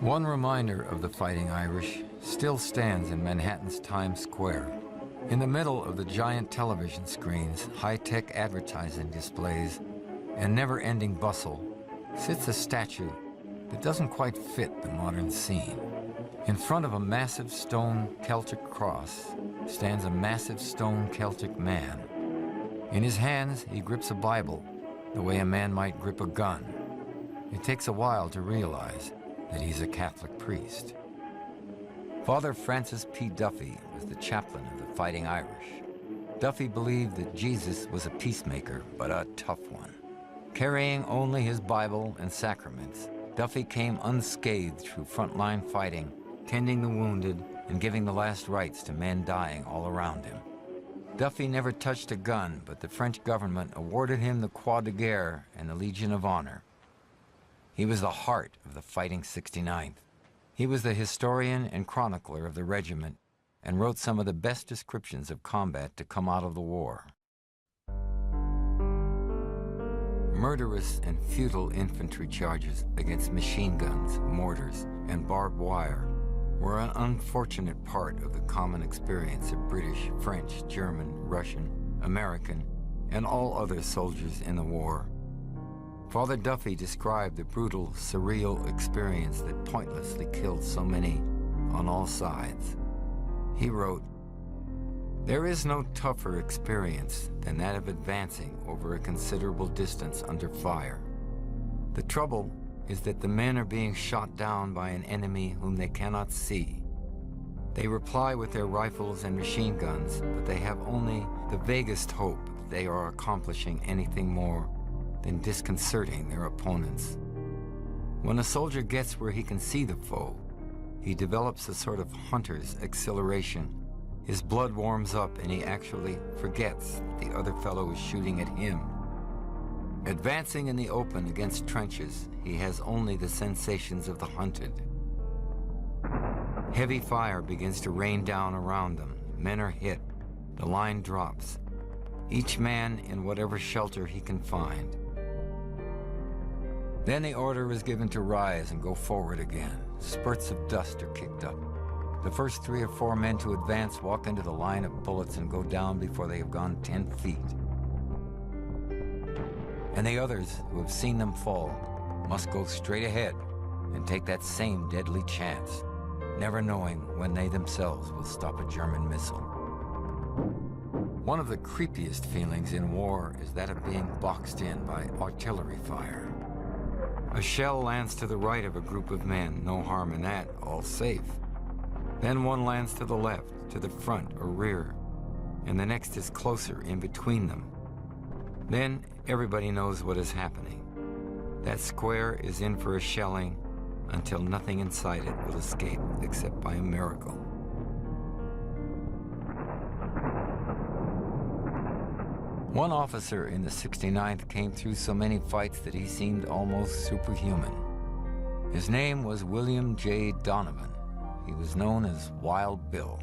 One reminder of the Fighting Irish still stands in Manhattan's Times Square. In the middle of the giant television screens, high-tech advertising displays, and never-ending bustle, sits a statue that doesn't quite fit the modern scene. In front of a massive stone Celtic cross stands a massive stone Celtic man. In his hands, he grips a Bible, the way a man might grip a gun. It takes a while to realize that he's a Catholic priest. Father Francis P. Duffy was the chaplain of the Fighting Irish. Duffy believed that Jesus was a peacemaker, but a tough one. Carrying only his Bible and sacraments, Duffy came unscathed through frontline fighting tending the wounded, and giving the last rites to men dying all around him. Duffy never touched a gun, but the French government awarded him the Croix de Guerre and the Legion of Honor. He was the heart of the Fighting 69th. He was the historian and chronicler of the regiment and wrote some of the best descriptions of combat to come out of the war. Murderous and futile infantry charges against machine guns, mortars, and barbed wire were an unfortunate part of the common experience of British, French, German, Russian, American, and all other soldiers in the war. Father Duffy described the brutal, surreal experience that pointlessly killed so many on all sides. He wrote, "There is no tougher experience than that of advancing over a considerable distance under fire. The trouble is that the men are being shot down by an enemy whom they cannot see. They reply with their rifles and machine guns, but they have only the vaguest hope that they are accomplishing anything more than disconcerting their opponents. When a soldier gets where he can see the foe, he develops a sort of hunter's exhilaration. His blood warms up and he actually forgets that the other fellow is shooting at him. Advancing in the open against trenches, he has only the sensations of the hunted. Heavy fire begins to rain down around them. Men are hit. The line drops. Each man in whatever shelter he can find. Then the order is given to rise and go forward again. Spurts of dust are kicked up. The first 3 or 4 men to advance walk into the line of bullets and go down before they have gone 10 feet. And the others who have seen them fall must go straight ahead and take that same deadly chance, never knowing when they themselves will stop a German missile. One of the creepiest feelings in war is that of being boxed in by artillery fire. A shell lands to the right of a group of men, no harm in that, all safe. Then one lands to the left, to the front or rear, and the next is closer in between them. Then everybody knows what is happening. That square is in for a shelling until nothing inside it will escape except by a miracle. One officer in the 69th came through so many fights that he seemed almost superhuman. His name was William J. Donovan. He was known as Wild Bill.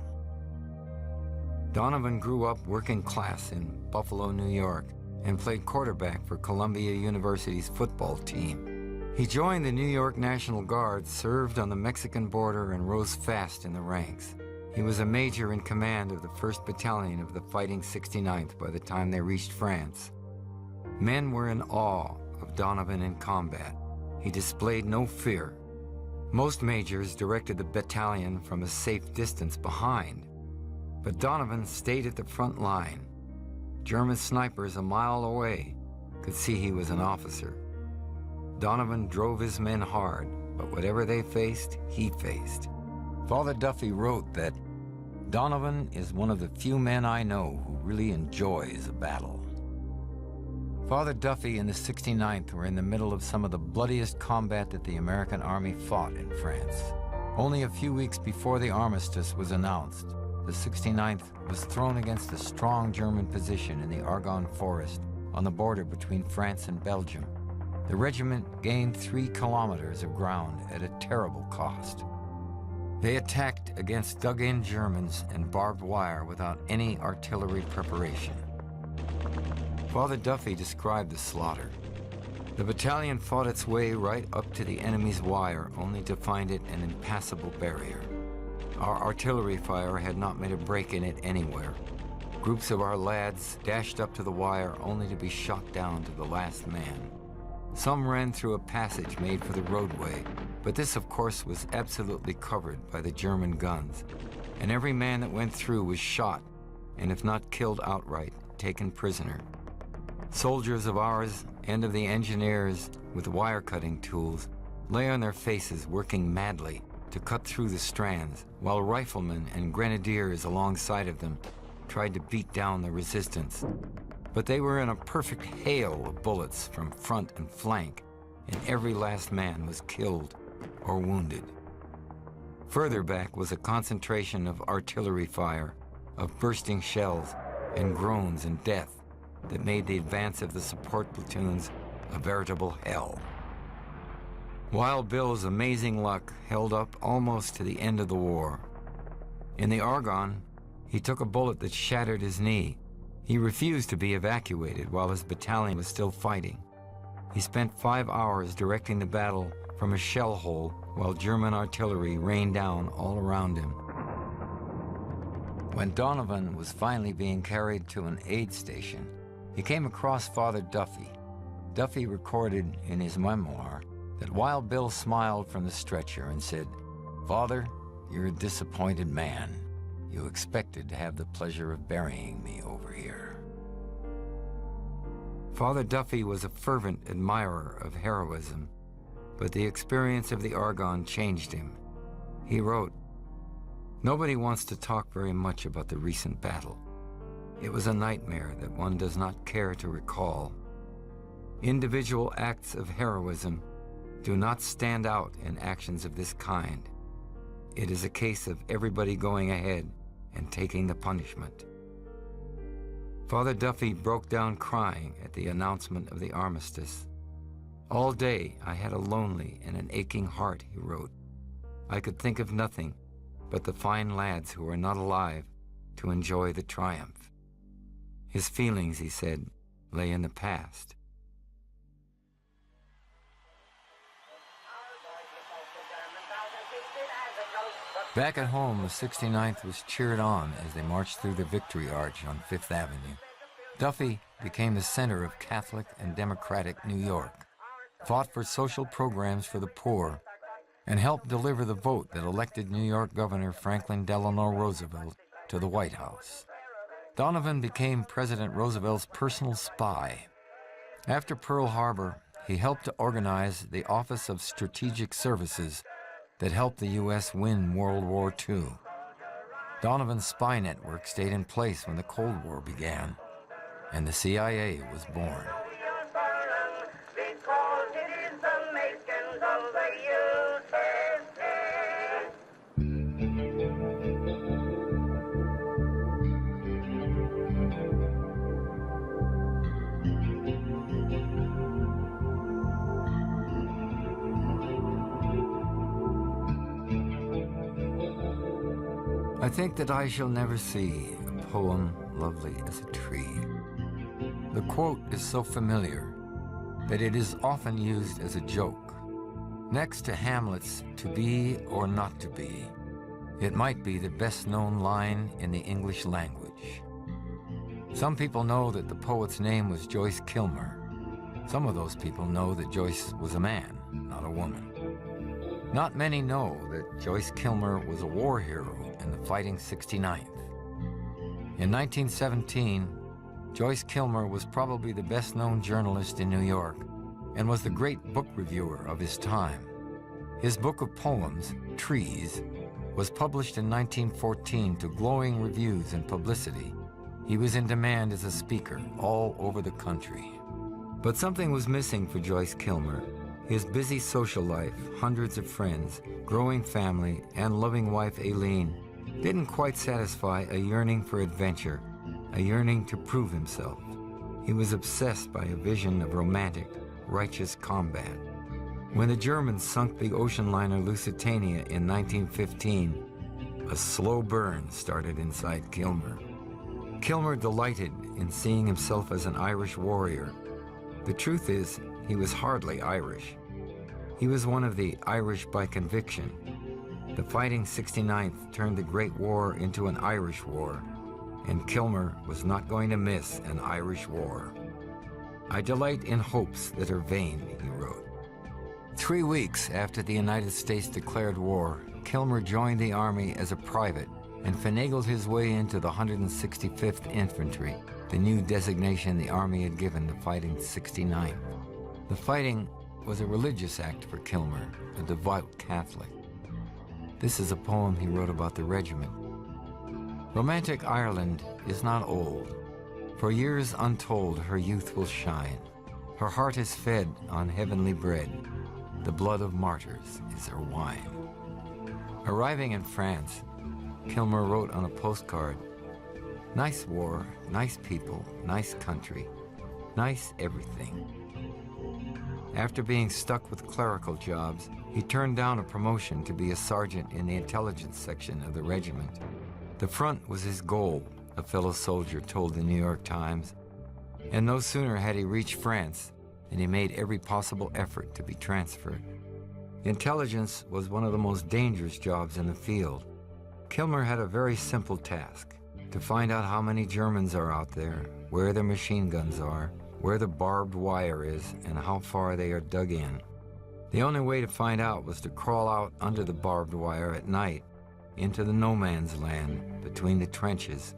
Donovan grew up working class in Buffalo, New York, and played quarterback for Columbia University's football team. He joined the New York National Guard, served on the Mexican border, and rose fast in the ranks. He was a major in command of the 1st Battalion of the Fighting 69th by the time they reached France. Men were in awe of Donovan in combat. He displayed no fear. Most majors directed the battalion from a safe distance behind, but Donovan stayed at the front line. German snipers a mile away could see he was an officer. Donovan drove his men hard, but whatever they faced, he faced. Father Duffy wrote that Donovan is one of the few men I know who really enjoys a battle. Father Duffy and the 69th were in the middle of some of the bloodiest combat that the American Army fought in France. Only a few weeks before the armistice was announced, the 69th was thrown against a strong German position in the Argonne Forest on the border between France and Belgium. The regiment gained 3 kilometers of ground at a terrible cost. They attacked against dug-in Germans and barbed wire without any artillery preparation. Father Duffy described the slaughter. The battalion fought its way right up to the enemy's wire, only to find it an impassable barrier. Our artillery fire had not made a break in it anywhere. Groups of our lads dashed up to the wire only to be shot down to the last man. Some ran through a passage made for the roadway, but this, of course, was absolutely covered by the German guns, and every man that went through was shot, and if not killed outright, taken prisoner. Soldiers of ours and of the engineers with wire-cutting tools lay on their faces working madly to cut through the strands, while riflemen and grenadiers alongside of them tried to beat down the resistance. But they were in a perfect hail of bullets from front and flank, and every last man was killed or wounded. Further back was a concentration of artillery fire, of bursting shells and groans and death that made the advance of the support platoons a veritable hell. Wild Bill's amazing luck held up almost to the end of the war. In the Argonne, he took a bullet that shattered his knee. He refused to be evacuated while his battalion was still fighting. He spent 5 hours directing the battle from a shell hole while German artillery rained down all around him. When Donovan was finally being carried to an aid station, he came across Father Duffy. Duffy recorded in his memoir that Wild Bill smiled from the stretcher and said, "Father, you're a disappointed man. You expected to have the pleasure of burying me over here." Father Duffy was a fervent admirer of heroism, but the experience of the Argonne changed him. He wrote, "Nobody wants to talk very much about the recent battle. It was a nightmare that one does not care to recall. Individual acts of heroism do not stand out in actions of this kind. It is a case of everybody going ahead and taking the punishment." Father Duffy broke down crying at the announcement of the armistice. "All day I had a lonely and an aching heart," he wrote. "I could think of nothing but the fine lads who are not alive to enjoy the triumph." His feelings, he said, lay in the past. Back at home, the 69th was cheered on as they marched through the Victory Arch on Fifth Avenue. Duffy became the center of Catholic and democratic New York, fought for social programs for the poor, and helped deliver the vote that elected New York Governor Franklin Delano Roosevelt to the White House. Donovan became President Roosevelt's personal spy. After Pearl Harbor, he helped to organize the Office of Strategic Services that helped the U.S. win World War II. Donovan's spy network stayed in place when the Cold War began, and the CIA was born. I think that I shall never see a poem lovely as a tree. The quote is so familiar that it is often used as a joke. Next to Hamlet's "to be or not to be," it might be the best-known line in the English language. Some people know that the poet's name was Joyce Kilmer. Some of those people know that Joyce was a man, not a woman. Not many know that Joyce Kilmer was a war hero in the Fighting 69th. In 1917, Joyce Kilmer was probably the best-known journalist in New York and was the great book reviewer of his time. His book of poems, Trees, was published in 1914 to glowing reviews and publicity. He was in demand as a speaker all over the country. But something was missing for Joyce Kilmer. His busy social life, hundreds of friends, growing family, and loving wife Aileen didn't quite satisfy a yearning for adventure, a yearning to prove himself. He was obsessed by a vision of romantic, righteous combat. When the Germans sunk the ocean liner Lusitania in 1915, a slow burn started inside Kilmer. Kilmer delighted in seeing himself as an Irish warrior. The truth is, he was hardly Irish. He was one of the Irish by conviction. The Fighting 69th turned the Great War into an Irish war, and Kilmer was not going to miss an Irish war. "I delight in hopes that are vain," he wrote. 3 weeks after the United States declared war, Kilmer joined the Army as a private and finagled his way into the 165th Infantry, the new designation the Army had given the Fighting 69th. The fighting was a religious act for Kilmer, a devout Catholic. This is a poem he wrote about the regiment. "Romantic Ireland is not old. For years untold her youth will shine. Her heart is fed on heavenly bread. The blood of martyrs is her wine. Arriving in France, Kilmer wrote on a postcard, "Nice war, nice people, nice country, nice everything." After being stuck with clerical jobs, he turned down a promotion to be a sergeant in the intelligence section of the regiment. The front was his goal, a fellow soldier told the New York Times, and no sooner had he reached France than he made every possible effort to be transferred. Intelligence was one of the most dangerous jobs in the field. Kilmer had a very simple task: to find out how many Germans are out there, where their machine guns are, where the barbed wire is, and how far they are dug in. The only way to find out was to crawl out under the barbed wire at night into the no man's land between the trenches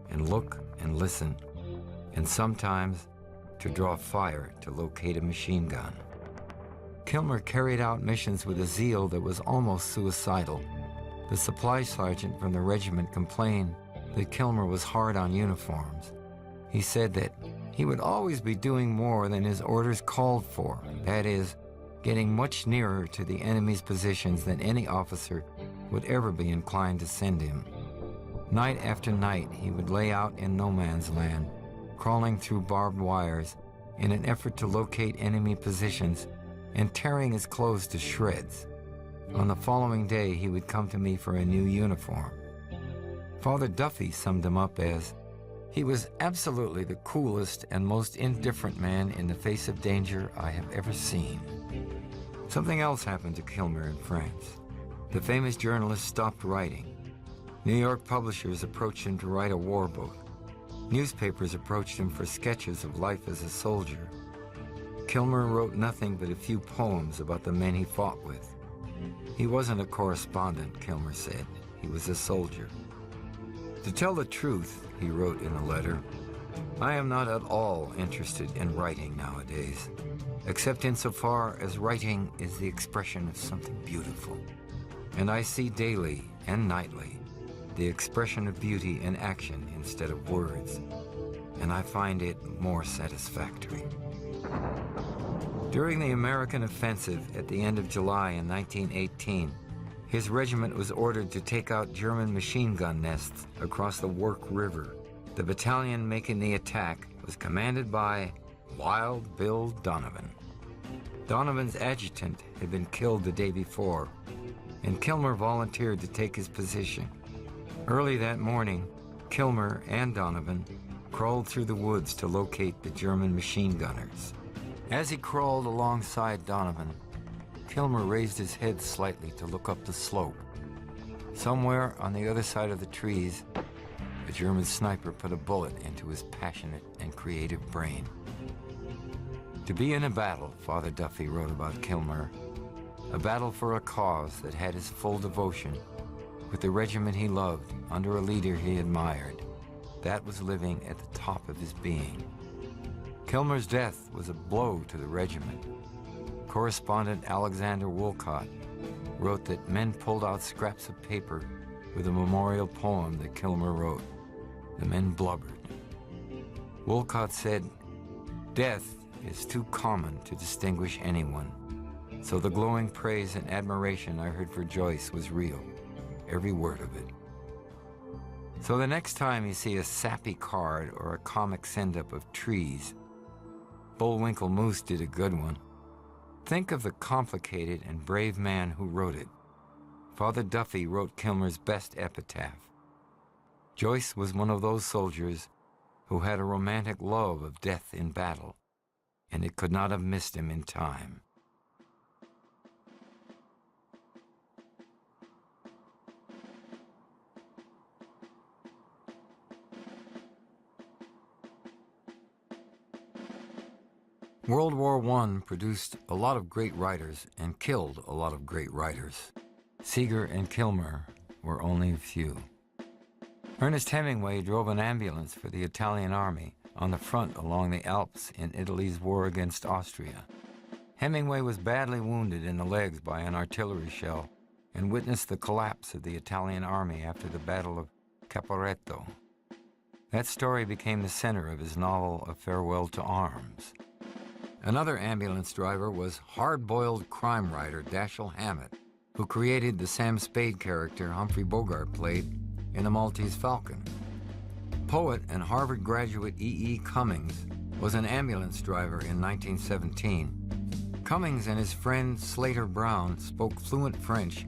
and look and listen, and sometimes to draw fire to locate a machine gun. Kilmer carried out missions with a zeal that was almost suicidal. The supply sergeant from the regiment complained that Kilmer was hard on uniforms. He said that he would always be doing more than his orders called for, that is, getting much nearer to the enemy's positions than any officer would ever be inclined to send him. Night after night, he would lay out in no man's land, crawling through barbed wires in an effort to locate enemy positions and tearing his clothes to shreds. On the following day, he would come to me for a new uniform. Father Duffy summed him up as, "He was absolutely the coolest and most indifferent man in the face of danger I have ever seen." Something else happened to Kilmer in France. The famous journalist stopped writing. New York publishers approached him to write a war book. Newspapers approached him for sketches of life as a soldier. Kilmer wrote nothing but a few poems about the men he fought with. He wasn't a correspondent, Kilmer said. He was a soldier. "To tell the truth," he wrote in a letter, "I am not at all interested in writing nowadays, except insofar as writing is the expression of something beautiful. And I see daily and nightly the expression of beauty in action instead of words, and I find it more satisfactory." During the American offensive at the end of July in 1918, his regiment was ordered to take out German machine gun nests across the Work River. The battalion making the attack was commanded by Wild Bill Donovan. Donovan's adjutant had been killed the day before, and Kilmer volunteered to take his position. Early that morning, Kilmer and Donovan crawled through the woods to locate the German machine gunners. As he crawled alongside Donovan, Kilmer raised his head slightly to look up the slope. Somewhere on the other side of the trees, a German sniper put a bullet into his passionate and creative brain. To be in a battle, Father Duffy wrote about Kilmer, a battle for a cause that had his full devotion, with the regiment he loved, under a leader he admired. That was living at the top of his being. Kilmer's death was a blow to the regiment. Correspondent Alexander Wolcott wrote that men pulled out scraps of paper with a memorial poem that Kilmer wrote. The men blubbered. Wolcott said, "Death is too common to distinguish anyone, so the glowing praise and admiration I heard for Joyce was real, every word of it." So the next time you see a sappy card or a comic send-up of trees, Bullwinkle Moose did a good one, think of the complicated and brave man who wrote it. Father Duffy wrote Kilmer's best epitaph. Joyce was one of those soldiers who had a romantic love of death in battle, and it could not have missed him in time. World War I produced a lot of great writers and killed a lot of great writers. Seeger and Kilmer were only a few. Ernest Hemingway drove an ambulance for the Italian army on the front along the Alps in Italy's war against Austria. Hemingway was badly wounded in the legs by an artillery shell and witnessed the collapse of the Italian army after the Battle of Caporetto. That story became the center of his novel A Farewell to Arms. Another ambulance driver was hard-boiled crime writer Dashiell Hammett. who created the Sam Spade character Humphrey Bogart played in The Maltese Falcon. Poet and Harvard graduate E.E. Cummings was an ambulance driver in 1917. Cummings and his friend Slater Brown spoke fluent French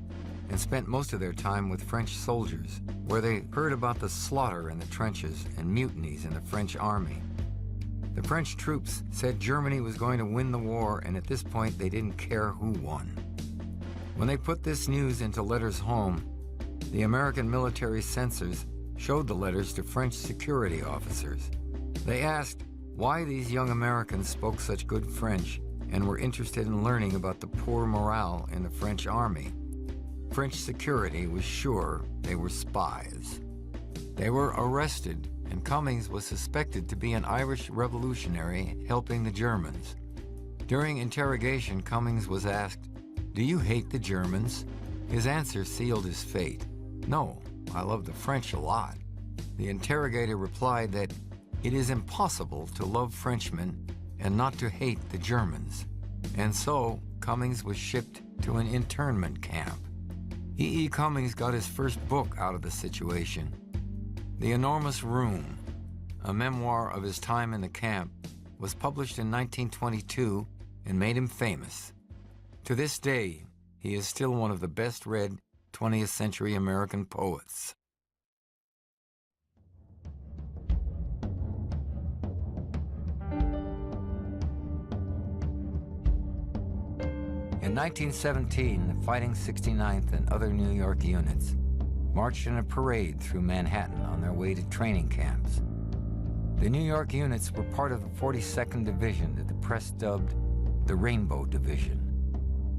and spent most of their time with French soldiers, where they heard about the slaughter in the trenches and mutinies in the French army. The French troops said Germany was going to win the war, and at this point they didn't care who won. When they put this news into letters home, the American military censors showed the letters to French security officers. They asked why these young Americans spoke such good French and were interested in learning about the poor morale in the French army. French security was sure they were spies. They were arrested, and Cummings was suspected to be an Irish revolutionary helping the Germans. During interrogation, Cummings was asked, "Do you hate the Germans?" His answer sealed his fate. "No, I love the French a lot." The interrogator replied that it is impossible to love Frenchmen and not to hate the Germans. And so, Cummings was shipped to an internment camp. E.E. Cummings got his first book out of the situation. The Enormous Room, a memoir of his time in the camp, was published in 1922 and made him famous. To this day, he is still one of the best-read 20th century American poets. In 1917, the Fighting 69th and other New York units marched in a parade through Manhattan on their way to training camps. The New York units were part of the 42nd Division that the press dubbed the Rainbow Division.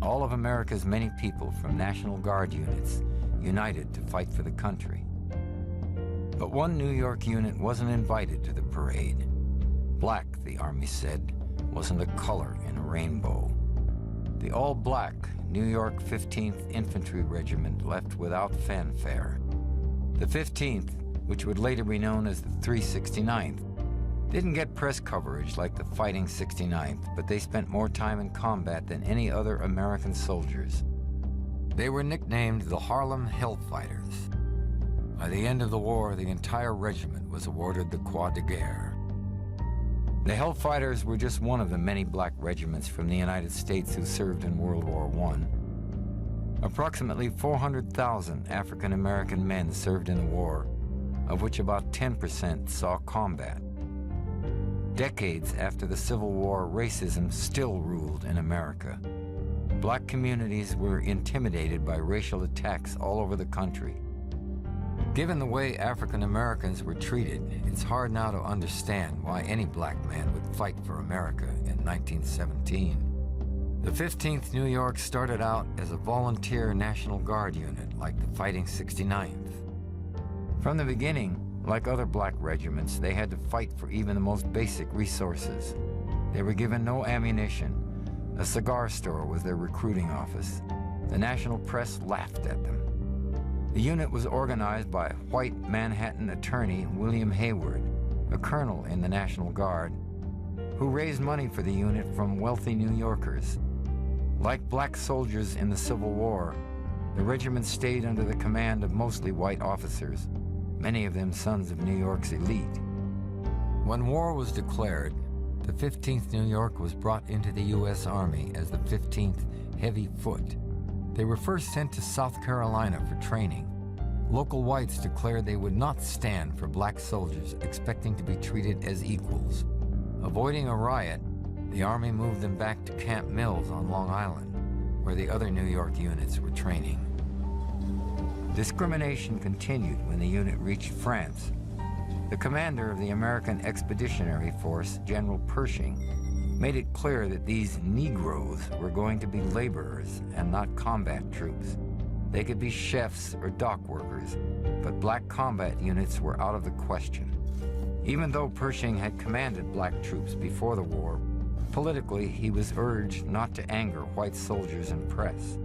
All of America's many people from National Guard units united to fight for the country. But one New York unit wasn't invited to the parade. Black, the Army said, wasn't a color in a rainbow. The all-black New York 15th Infantry Regiment left without fanfare. The 15th, which would later be known as the 369th, didn't get press coverage like the Fighting 69th, but they spent more time in combat than any other American soldiers. They were nicknamed the Harlem Hellfighters. By the end of the war, the entire regiment was awarded the Croix de Guerre. The Hellfighters were just one of the many black regiments from the United States who served in World War I. Approximately 400,000 African American men served in the war, of which about 10% saw combat. Decades after the Civil War, racism still ruled in America. Black communities were intimidated by racial attacks all over the country. Given the way African Americans were treated, it's hard now to understand why any black man would fight for America in 1917. The 15th New York started out as a volunteer National Guard unit like the Fighting 69th. From the beginning, like other black regiments, they had to fight for even the most basic resources. They were given no ammunition. A cigar store was their recruiting office. The national press laughed at them. The unit was organized by white Manhattan attorney William Hayward, a colonel in the National Guard, who raised money for the unit from wealthy New Yorkers. Like black soldiers in the Civil War, the regiment stayed under the command of mostly white officers, many of them sons of New York's elite. When war was declared, the 15th New York was brought into the U.S. Army as the 15th Heavy Foot. They were first sent to South Carolina for training. Local whites declared they would not stand for black soldiers expecting to be treated as equals. Avoiding a riot, the Army moved them back to Camp Mills on Long Island, where the other New York units were training. Discrimination continued when the unit reached France. The commander of the American Expeditionary Force, General Pershing, made it clear that these Negroes were going to be laborers and not combat troops. They could be chefs or dock workers, but black combat units were out of the question. Even though Pershing had commanded black troops before the war, politically he was urged not to anger white soldiers and press.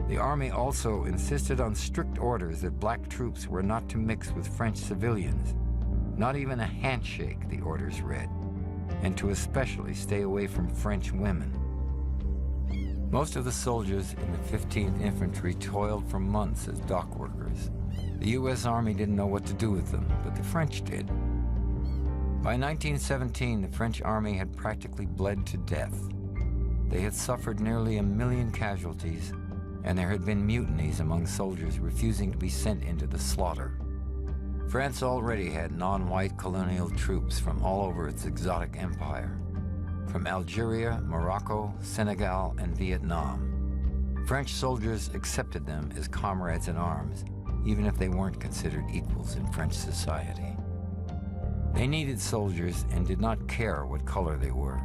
The Army also insisted on strict orders that black troops were not to mix with French civilians. Not even a handshake, the orders read, and to especially stay away from French women. Most of the soldiers in the 15th Infantry toiled for months as dock workers. The U.S. Army didn't know what to do with them, but the French did. By 1917, the French Army had practically bled to death. They had suffered nearly 1 million casualties, and there had been mutinies among soldiers refusing to be sent into the slaughter. France already had non-white colonial troops from all over its exotic empire, from Algeria, Morocco, Senegal, and Vietnam. French soldiers accepted them as comrades in arms, even if they weren't considered equals in French society. They needed soldiers and did not care what color they were.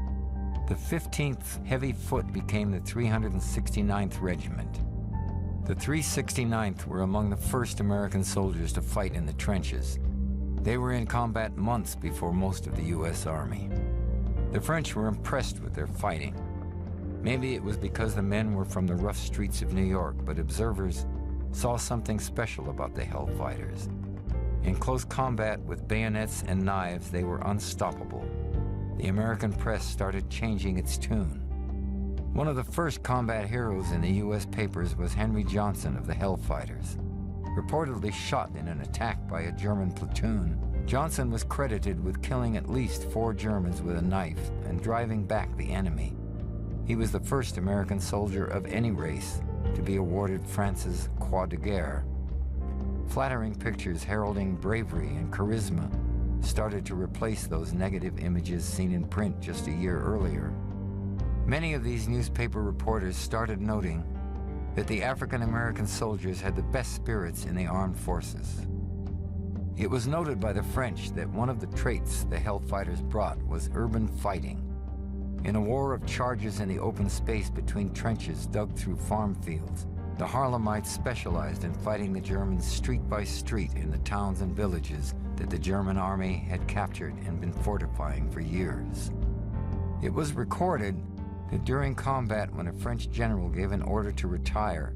The 15th Heavy Foot became the 369th Regiment. The 369th were among the first American soldiers to fight in the trenches. They were in combat months before most of the U.S. Army. The French were impressed with their fighting. Maybe it was because the men were from the rough streets of New York, but observers saw something special about the Hellfighters. In close combat with bayonets and knives, they were unstoppable. The American press started changing its tune. One of the first combat heroes in the U.S. papers was Henry Johnson of the Hellfighters. Reportedly shot in an attack by a German platoon, Johnson was credited with killing at least 4 Germans with a knife and driving back the enemy. He was the first American soldier of any race to be awarded France's Croix de Guerre. Flattering pictures heralding bravery and charisma started to replace those negative images seen in print just a year earlier. Many of these newspaper reporters started noting that the African-American soldiers had the best spirits in the armed forces. It was noted by the French that one of the traits the Hellfighters brought was urban fighting. In a war of charges in the open space between trenches dug through farm fields, the Harlemites specialized in fighting the Germans street by street in the towns and villages that the German army had captured and been fortifying for years. It was recorded that during combat, when a French general gave an order to retire,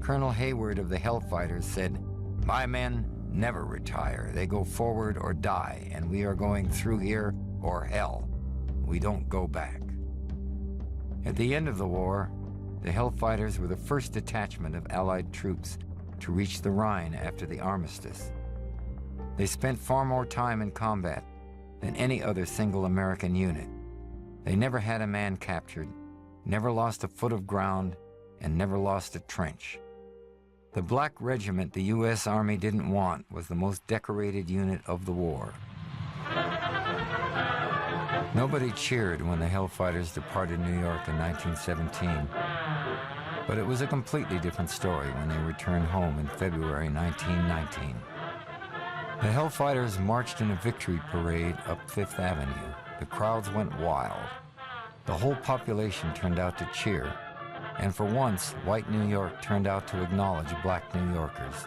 Colonel Hayward of the Hellfighters said, "My men never retire. They go forward or die, and we are going through here or hell. We don't go back." At the end of the war, the Hellfighters were the first detachment of Allied troops to reach the Rhine after the armistice. They spent far more time in combat than any other single American unit. They never had a man captured, never lost a foot of ground, and never lost a trench. The Black Regiment the U.S. Army didn't want was the most decorated unit of the war. Nobody cheered when the Hellfighters departed New York in 1917, but it was a completely different story when they returned home in February 1919. The Hellfighters marched in a victory parade up Fifth Avenue. The crowds went wild. The whole population turned out to cheer, and for once, white New York turned out to acknowledge black New Yorkers.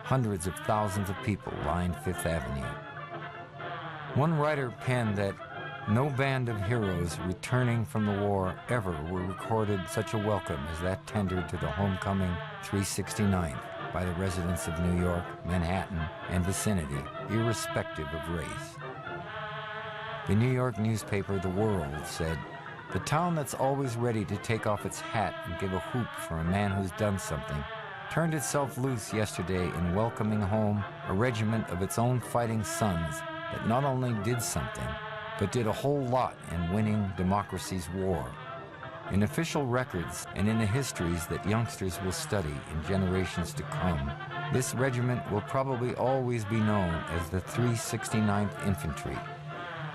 Hundreds of thousands of people lined Fifth Avenue. One writer penned that no band of heroes returning from the war ever were recorded such a welcome as that tendered to the homecoming 369th by the residents of New York, Manhattan, and vicinity, irrespective of race. The New York newspaper The World said, "The town that's always ready to take off its hat and give a whoop for a man who's done something turned itself loose yesterday in welcoming home a regiment of its own fighting sons that not only did something, but did a whole lot in winning democracy's war." In official records and in the histories that youngsters will study in generations to come, this regiment will probably always be known as the 369th Infantry.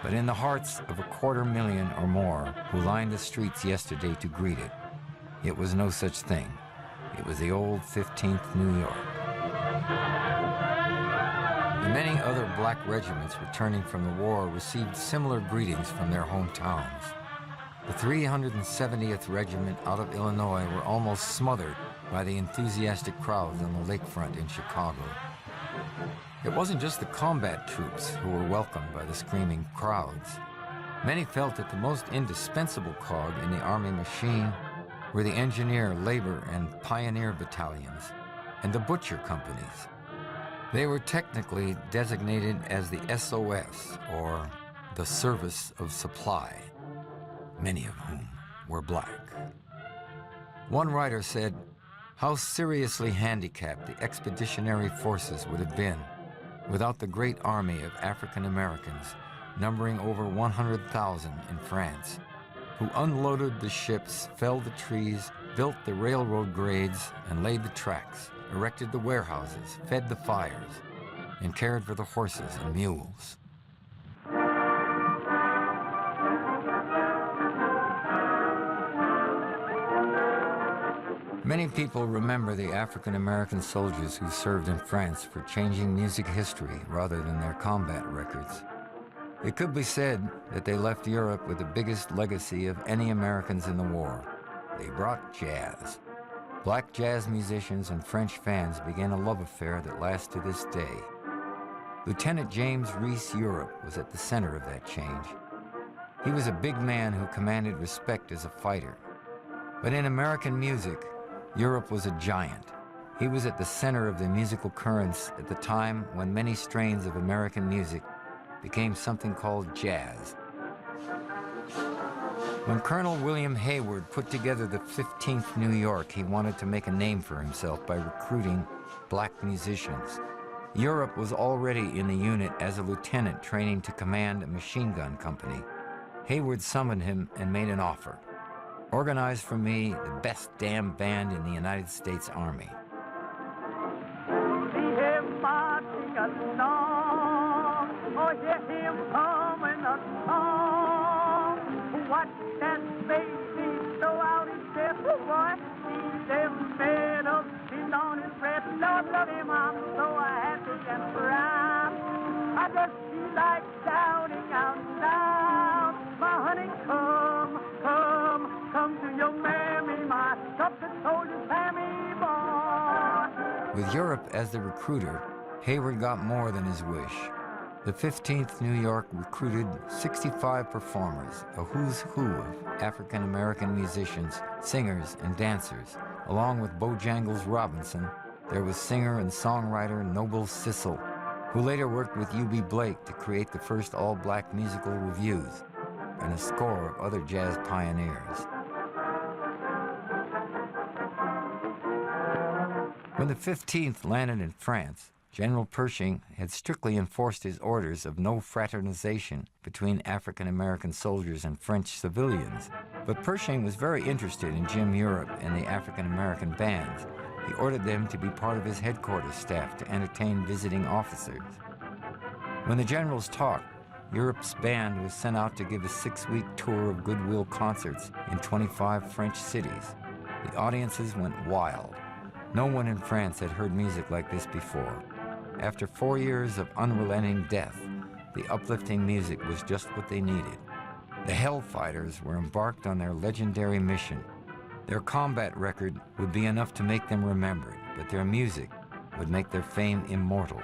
But in the hearts of 250,000 or more who lined the streets yesterday to greet it, it was no such thing. It was the old 15th New York. The many other black regiments returning from the war received similar greetings from their hometowns. The 370th Regiment out of Illinois were almost smothered by the enthusiastic crowds on the lakefront in Chicago. It wasn't just the combat troops who were welcomed by the screaming crowds. Many felt that the most indispensable cog in the Army machine were the engineer, labor, and pioneer battalions, and the butcher companies. They were technically designated as the SOS, or the Service of Supply, many of whom were black. One writer said, "How seriously handicapped the expeditionary forces would have been without the great army of African Americans, numbering over 100,000 in France, who unloaded the ships, felled the trees, built the railroad grades, and laid the tracks, erected the warehouses, fed the fires, and cared for the horses and mules." Many people remember the African American soldiers who served in France for changing music history rather than their combat records. It could be said that they left Europe with the biggest legacy of any Americans in the war. They brought jazz. Black jazz musicians and French fans began a love affair that lasts to this day. Lieutenant James Reese Europe was at the center of that change. He was a big man who commanded respect as a fighter. But in American music, Europe was a giant. He was at the center of the musical currents at the time when many strains of American music became something called jazz. When Colonel William Hayward put together the 15th New York, he wanted to make a name for himself by recruiting black musicians. Europe was already in the unit as a lieutenant training to command a machine gun company. Hayward summoned him and made an offer. "Organize for me the best damn band in the United States Army." See him marching along, or hear him humming a song. Watch that baby throw out his chest, boy. See them medals pinned on his breast. Lord, love him, I'm so happy and proud. I just feel like shouting out loud, my honey, come, come, come to your mammy, my trusted soldier, Sammy boy. With Europe as the recruiter, Hayward got more than his wish. The 15th New York recruited 65 performers, a who's who of African American musicians, singers, and dancers. Along with Bojangles Robinson, there was singer and songwriter Noble Sissle, who later worked with U.B. Blake to create the first all-black musical revues, and a score of other jazz pioneers. When the 15th landed in France, General Pershing had strictly enforced his orders of no fraternization between African American soldiers and French civilians. But Pershing was very interested in Jim Europe and the African American bands. He ordered them to be part of his headquarters staff to entertain visiting officers. When the generals talked, Europe's band was sent out to give a 6-week tour of goodwill concerts in 25 French cities. The audiences went wild. No one in France had heard music like this before. After 4 years of unrelenting death, the uplifting music was just what they needed. The Hellfighters were embarked on their legendary mission. Their combat record would be enough to make them remembered, but their music would make their fame immortal.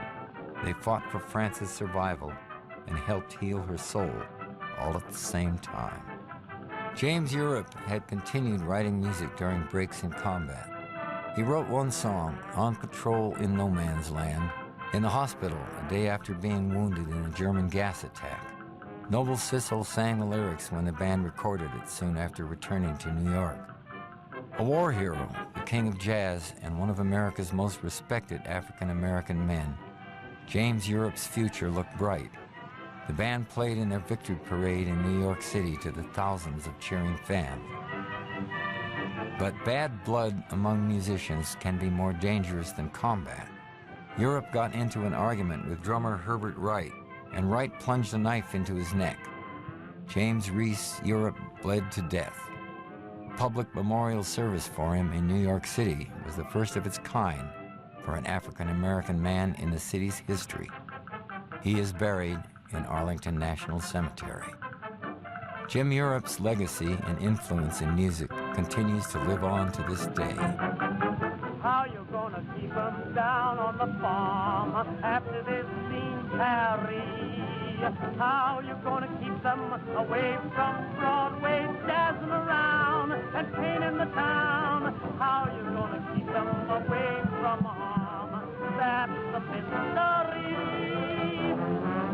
They fought for France's survival and helped heal her soul, all at the same time. James Europe had continued writing music during breaks in combat. He wrote one song, On Patrol in No Man's Land, in the hospital a day after being wounded in a German gas attack. Noble Sissle sang the lyrics when the band recorded it soon after returning to New York. A war hero, the king of jazz, and one of America's most respected African-American men, James Europe's future looked bright. The band played in their victory parade in New York City to the thousands of cheering fans. But bad blood among musicians can be more dangerous than combat. Europe got into an argument with drummer Herbert Wright, and Wright plunged a knife into his neck. James Reese Europe bled to death. A public memorial service for him in New York City was the first of its kind for an African-American man in the city's history. He is buried in Arlington National Cemetery. Jim Europe's legacy and influence in music continues to live on to this day. How you gonna keep them down on the farm after they've seen Paris? How you gonna keep them away from Broadway, dancing around and painting the town? How you gonna keep them away from harm? That's the mystery.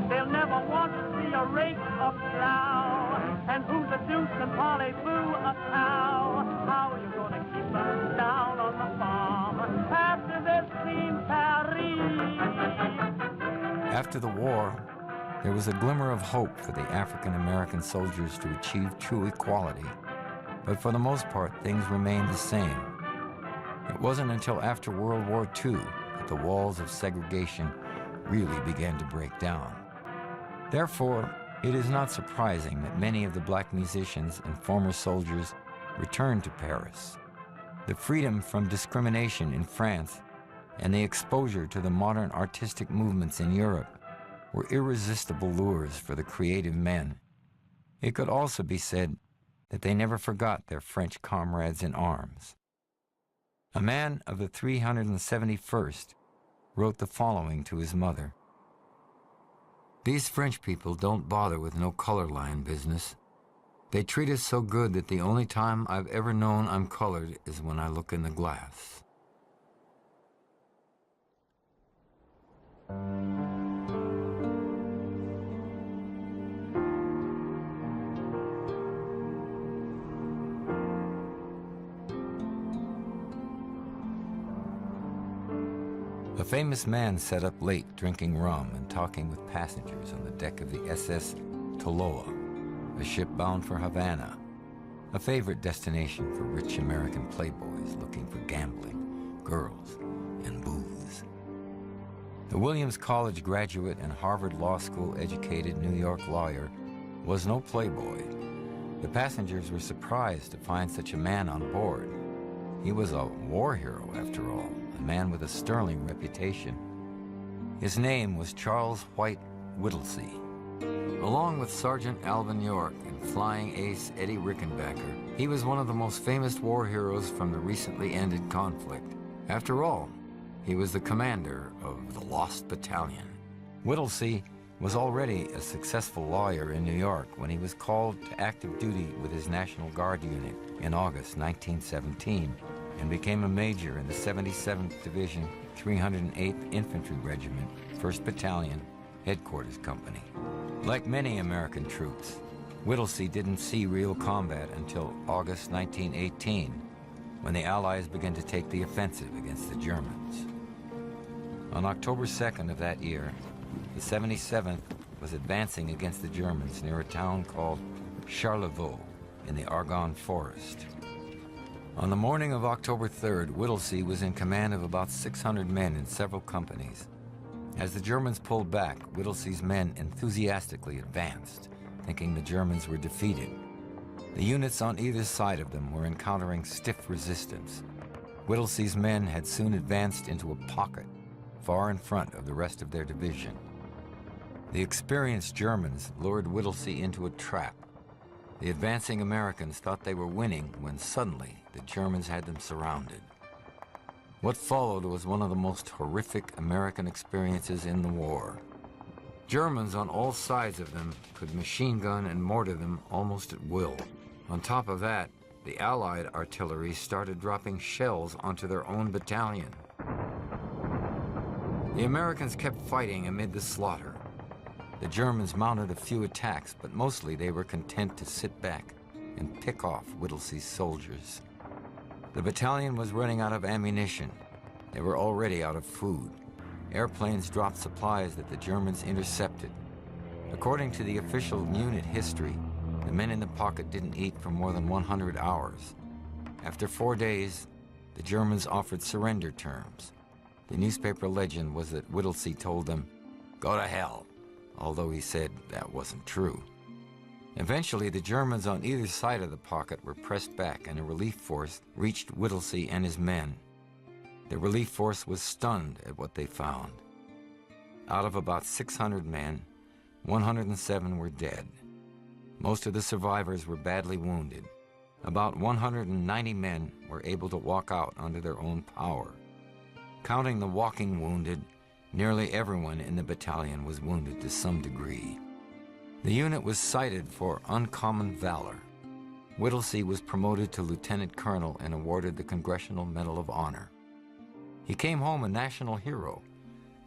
They'll never want to see a rake or plow. And who's a deuce and parlez-vous a cow? How you gonna keep them After the war, there was a glimmer of hope for the African American soldiers to achieve true equality, but for the most part, things remained the same. It wasn't until after World War II that the walls of segregation really began to break down. Therefore, it is not surprising that many of the black musicians and former soldiers returned to Paris. The freedom from discrimination in France and the exposure to the modern artistic movements in Europe were irresistible lures for the creative men. It could also be said that they never forgot their French comrades in arms. A man of the 371st wrote the following to his mother. "These French people don't bother with no color line business. They treat us so good that the only time I've ever known I'm colored is when I look in the glass." A famous man sat up late drinking rum and talking with passengers on the deck of the SS Toloa, a ship bound for Havana, a favorite destination for rich American playboys looking for gambling, girls, and booze. The Williams College graduate and Harvard Law School educated New York lawyer was no playboy. The passengers were surprised to find such a man on board. He was a war hero, after all, a man with a sterling reputation. His name was Charles White Whittlesey. Along with Sergeant Alvin York and flying ace Eddie Rickenbacker, he was one of the most famous war heroes from the recently ended conflict. After all, he was the commander of the Lost Battalion. Whittlesey was already a successful lawyer in New York when he was called to active duty with his National Guard unit in August 1917 and became a major in the 77th Division, 308th Infantry Regiment, 1st Battalion, Headquarters Company. Like many American troops, Whittlesey didn't see real combat until August 1918, when the Allies began to take the offensive against the Germans. On October 2nd of that year, the 77th was advancing against the Germans near a town called Charlevoix in the Argonne Forest. On the morning of October 3rd, Whittlesey was in command of about 600 men in several companies. As the Germans pulled back, Whittlesey's men enthusiastically advanced, thinking the Germans were defeated. The units on either side of them were encountering stiff resistance. Whittlesey's men had soon advanced into a pocket far in front of the rest of their division. The experienced Germans lured Whittlesey into a trap. The advancing Americans thought they were winning when suddenly the Germans had them surrounded. What followed was one of the most horrific American experiences in the war. Germans on all sides of them could machine gun and mortar them almost at will. On top of that, the Allied artillery started dropping shells onto their own battalion. The Americans kept fighting amid the slaughter. The Germans mounted a few attacks, but mostly they were content to sit back and pick off Whittlesey's soldiers. The battalion was running out of ammunition. They were already out of food. Airplanes dropped supplies that the Germans intercepted. According to the official unit history, the men in the pocket didn't eat for more than 100 hours. After 4 days, the Germans offered surrender terms. The newspaper legend was that Whittlesey told them, "Go to hell," although he said that wasn't true. Eventually, the Germans on either side of the pocket were pressed back and a relief force reached Whittlesey and his men. The relief force was stunned at what they found. Out of about 600 men, 107 were dead. Most of the survivors were badly wounded. About 190 men were able to walk out under their own power. Counting the walking wounded, nearly everyone in the battalion was wounded to some degree. The unit was cited for uncommon valor. Whittlesey was promoted to lieutenant colonel and awarded the Congressional Medal of Honor. He came home a national hero.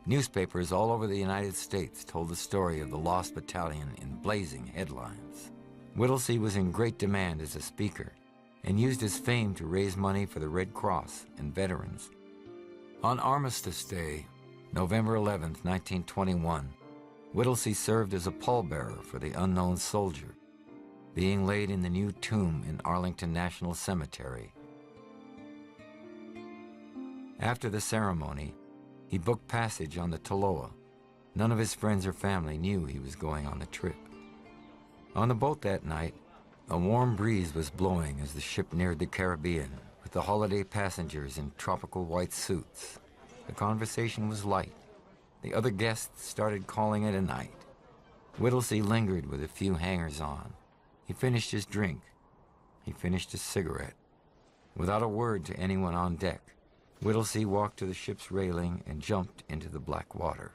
Newspapers all over the United States told the story of the Lost Battalion in blazing headlines. Whittlesey was in great demand as a speaker and used his fame to raise money for the Red Cross and veterans. On Armistice Day, November 11, 1921, Whittlesey served as a pallbearer for the unknown soldier, being laid in the new tomb in Arlington National Cemetery. After the ceremony, he booked passage on the Toloa. None of his friends or family knew he was going on the trip. On the boat that night, a warm breeze was blowing as the ship neared the Caribbean, with the holiday passengers in tropical white suits. The conversation was light. The other guests started calling it a night. Whittlesey lingered with a few hangers-on. He finished his drink. He finished his cigarette. Without a word to anyone on deck, Whittlesey walked to the ship's railing and jumped into the black water.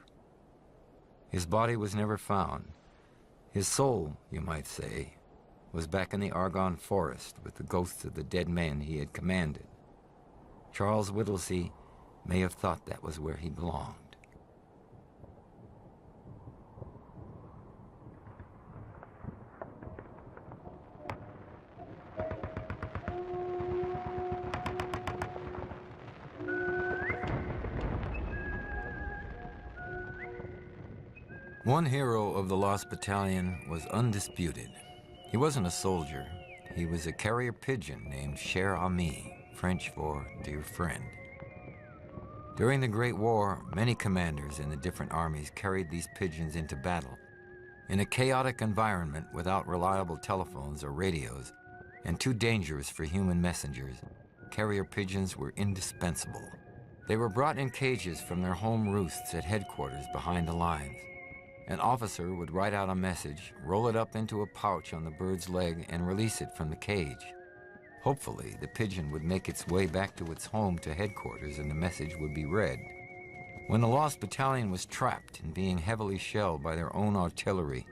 His body was never found. His soul, you might say, was back in the Argonne forest with the ghosts of the dead men he had commanded. Charles Whittlesey may have thought that was where he belonged. One hero of the Lost Battalion was undisputed. He wasn't a soldier. He was a carrier pigeon named Cher Ami, French for dear friend. During the Great War, many commanders in the different armies carried these pigeons into battle. In a chaotic environment without reliable telephones or radios, and too dangerous for human messengers, carrier pigeons were indispensable. They were brought in cages from their home roosts at headquarters behind the lines. An officer would write out a message, roll it up into a pouch on the bird's leg, and release it from the cage. Hopefully, the pigeon would make its way back to its home to headquarters and the message would be read. When the Lost Battalion was trapped and being heavily shelled by their own artillery,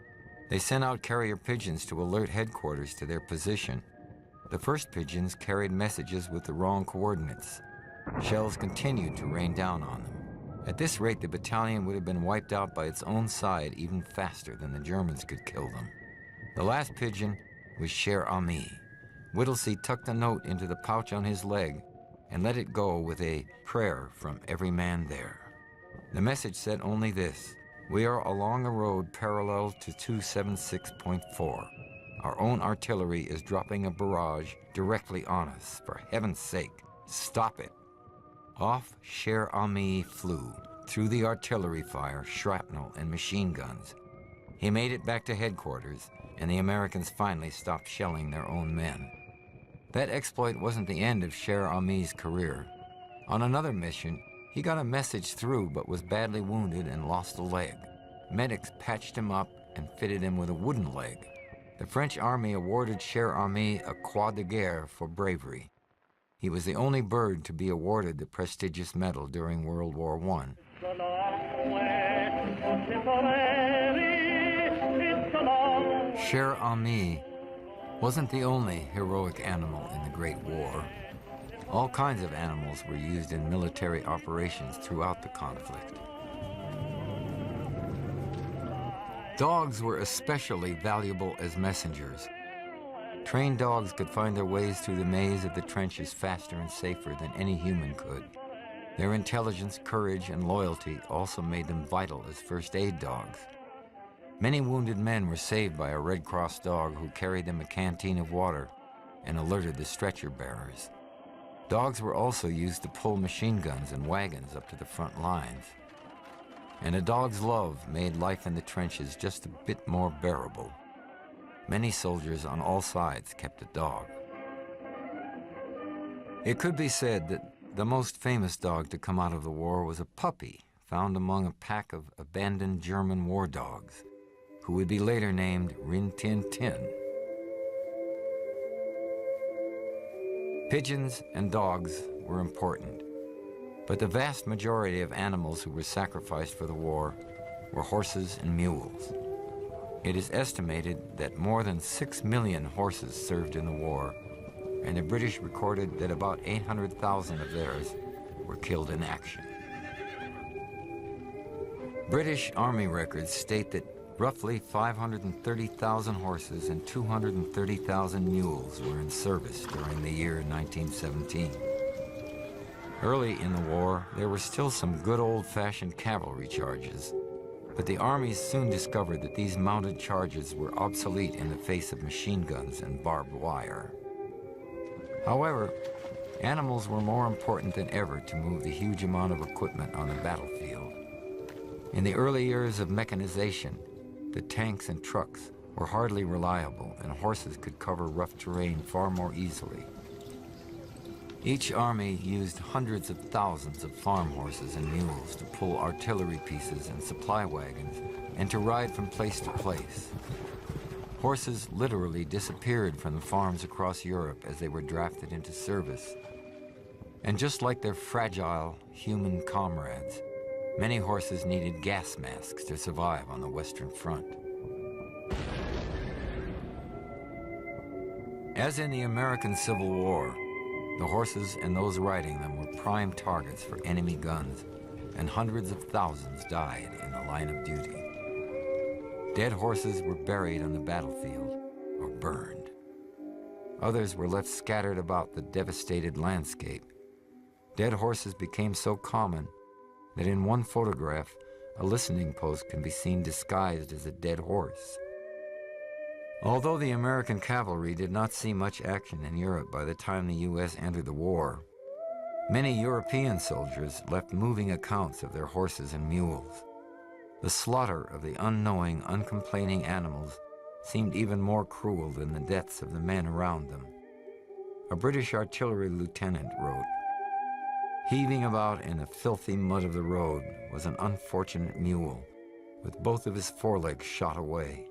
they sent out carrier pigeons to alert headquarters to their position. The first pigeons carried messages with the wrong coordinates. Shells continued to rain down on them. At this rate, the battalion would have been wiped out by its own side even faster than the Germans could kill them. The last pigeon was Cher Ami. Whittlesey tucked the note into the pouch on his leg and let it go with a prayer from every man there. The message said only this: "We are along a road parallel to 276.4. Our own artillery is dropping a barrage directly on us. For heaven's sake, stop it." Off Cher Ami flew, through the artillery fire, shrapnel, and machine guns. He made it back to headquarters, and the Americans finally stopped shelling their own men. That exploit wasn't the end of Cher Ami's career. On another mission, he got a message through but was badly wounded and lost a leg. Medics patched him up and fitted him with a wooden leg. The French army awarded Cher Ami a Croix de Guerre for bravery. He was the only bird to be awarded the prestigious medal during World War I. Cher Ami wasn't the only heroic animal in the Great War. All kinds of animals were used in military operations throughout the conflict. Dogs were especially valuable as messengers. Trained dogs could find their ways through the maze of the trenches faster and safer than any human could. Their intelligence, courage, and loyalty also made them vital as first aid dogs. Many wounded men were saved by a Red Cross dog who carried them a canteen of water and alerted the stretcher bearers. Dogs were also used to pull machine guns and wagons up to the front lines. And a dog's love made life in the trenches just a bit more bearable. Many soldiers on all sides kept a dog. It could be said that the most famous dog to come out of the war was a puppy found among a pack of abandoned German war dogs, who would be later named Rin Tin Tin. Pigeons and dogs were important, but the vast majority of animals who were sacrificed for the war were horses and mules. It is estimated that more than 6 million horses served in the war, and the British recorded that about 800,000 of theirs were killed in action. British Army records state that roughly 530,000 horses and 230,000 mules were in service during the year 1917. Early in the war, there were still some good old-fashioned cavalry charges. But the armies soon discovered that these mounted charges were obsolete in the face of machine guns and barbed wire. However, animals were more important than ever to move the huge amount of equipment on the battlefield. In the early years of mechanization, the tanks and trucks were hardly reliable, and horses could cover rough terrain far more easily. Each army used hundreds of thousands of farm horses and mules to pull artillery pieces and supply wagons and to ride from place to place. Horses literally disappeared from the farms across Europe as they were drafted into service. And just like their fragile human comrades, many horses needed gas masks to survive on the Western Front. As in the American Civil War, the horses and those riding them were prime targets for enemy guns, and hundreds of thousands died in the line of duty. Dead horses were buried on the battlefield or burned. Others were left scattered about the devastated landscape. Dead horses became so common that in one photograph, a listening post can be seen disguised as a dead horse. Although the American cavalry did not see much action in Europe by the time the U.S. entered the war, many European soldiers left moving accounts of their horses and mules. The slaughter of the unknowing, uncomplaining animals seemed even more cruel than the deaths of the men around them. A British artillery lieutenant wrote, "Heaving about in the filthy mud of the road was an unfortunate mule, with both of his forelegs shot away.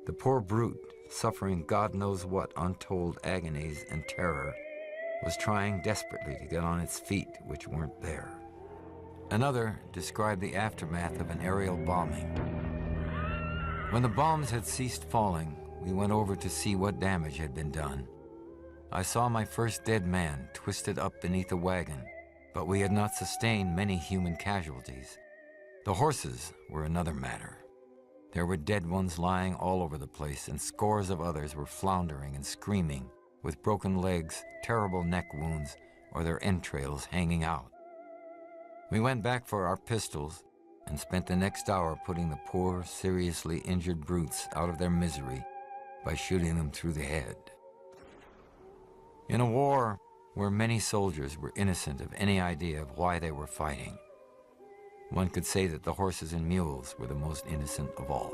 The poor brute, suffering God knows what untold agonies and terror, was trying desperately to get on its feet, which weren't there." Another described the aftermath of an aerial bombing. "When the bombs had ceased falling, we went over to see what damage had been done. I saw my first dead man twisted up beneath a wagon, but we had not sustained many human casualties. The horses were another matter. There were dead ones lying all over the place, and scores of others were floundering and screaming, with broken legs, terrible neck wounds, or their entrails hanging out. We went back for our pistols and spent the next hour putting the poor, seriously injured brutes out of their misery by shooting them through the head." In a war where many soldiers were innocent of any idea of why they were fighting, one could say that the horses and mules were the most innocent of all.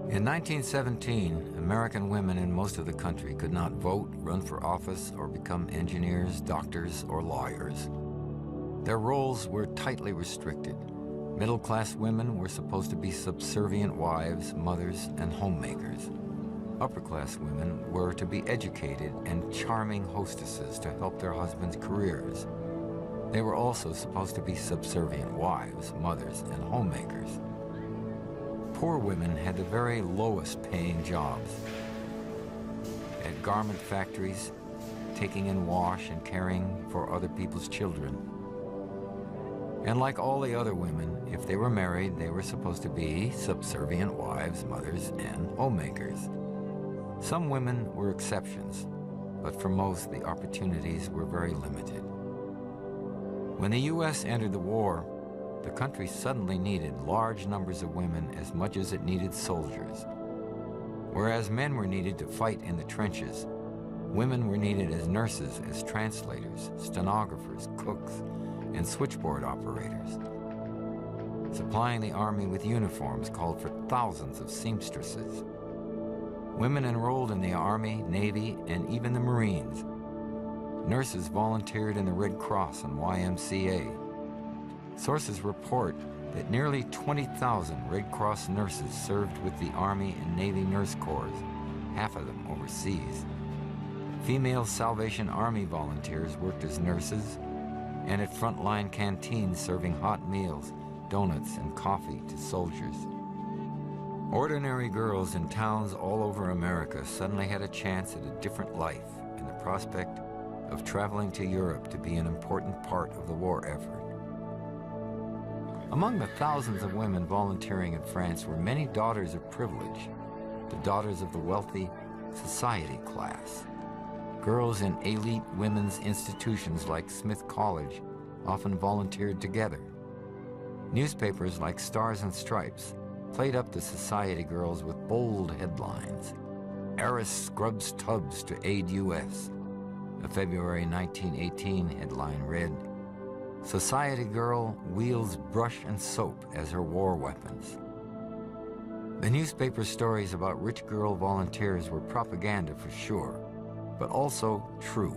In 1917, American women in most of the country could not vote, run for office, or become engineers, doctors, or lawyers. Their roles were tightly restricted. Middle-class women were supposed to be subservient wives, mothers, and homemakers. Upper-class women were to be educated and charming hostesses to help their husbands' careers. They were also supposed to be subservient wives, mothers, and homemakers. Poor women had the very lowest paying jobs. At garment factories, taking in wash and caring for other people's children. And like all the other women, if they were married, they were supposed to be subservient wives, mothers, and homemakers. Some women were exceptions, but for most, the opportunities were very limited. When the U.S. entered the war, the country suddenly needed large numbers of women as much as it needed soldiers. Whereas men were needed to fight in the trenches, women were needed as nurses, as translators, stenographers, cooks, and switchboard operators. Supplying the Army with uniforms called for thousands of seamstresses. Women enrolled in the Army, Navy, and even the Marines. Nurses volunteered in the Red Cross and YMCA. Sources report that nearly 20,000 Red Cross nurses served with the Army and Navy Nurse Corps, half of them overseas. Female Salvation Army volunteers worked as nurses and at frontline canteens serving hot meals, donuts, and coffee to soldiers. Ordinary girls in towns all over America suddenly had a chance at a different life and the prospect of traveling to Europe to be an important part of the war effort. Among the thousands of women volunteering in France were many daughters of privilege, the daughters of the wealthy, society class. Girls in elite women's institutions like Smith College often volunteered together. Newspapers like Stars and Stripes played up the society girls with bold headlines. Heiress scrubs tubs to aid U.S. A February 1918 headline read, "Society girl wields brush and soap as her war weapons." The newspaper stories about rich girl volunteers were propaganda for sure, but also true.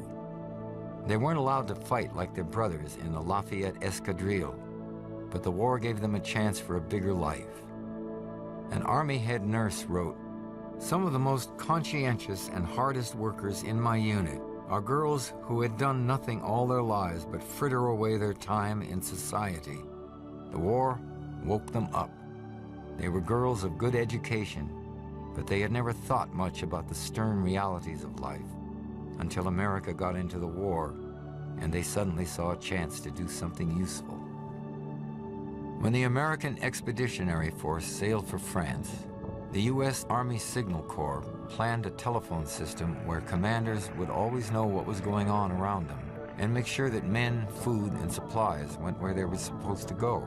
They weren't allowed to fight like their brothers in the Lafayette Escadrille, but the war gave them a chance for a bigger life. An Army head nurse wrote, "Some of the most conscientious and hardest workers in my unit are girls who had done nothing all their lives but fritter away their time in society. The war woke them up. They were girls of good education, but they had never thought much about the stern realities of life until America got into the war and they suddenly saw a chance to do something useful." When the American Expeditionary Force sailed for France, the U.S. Army Signal Corps planned a telephone system where commanders would always know what was going on around them and make sure that men, food, and supplies went where they were supposed to go.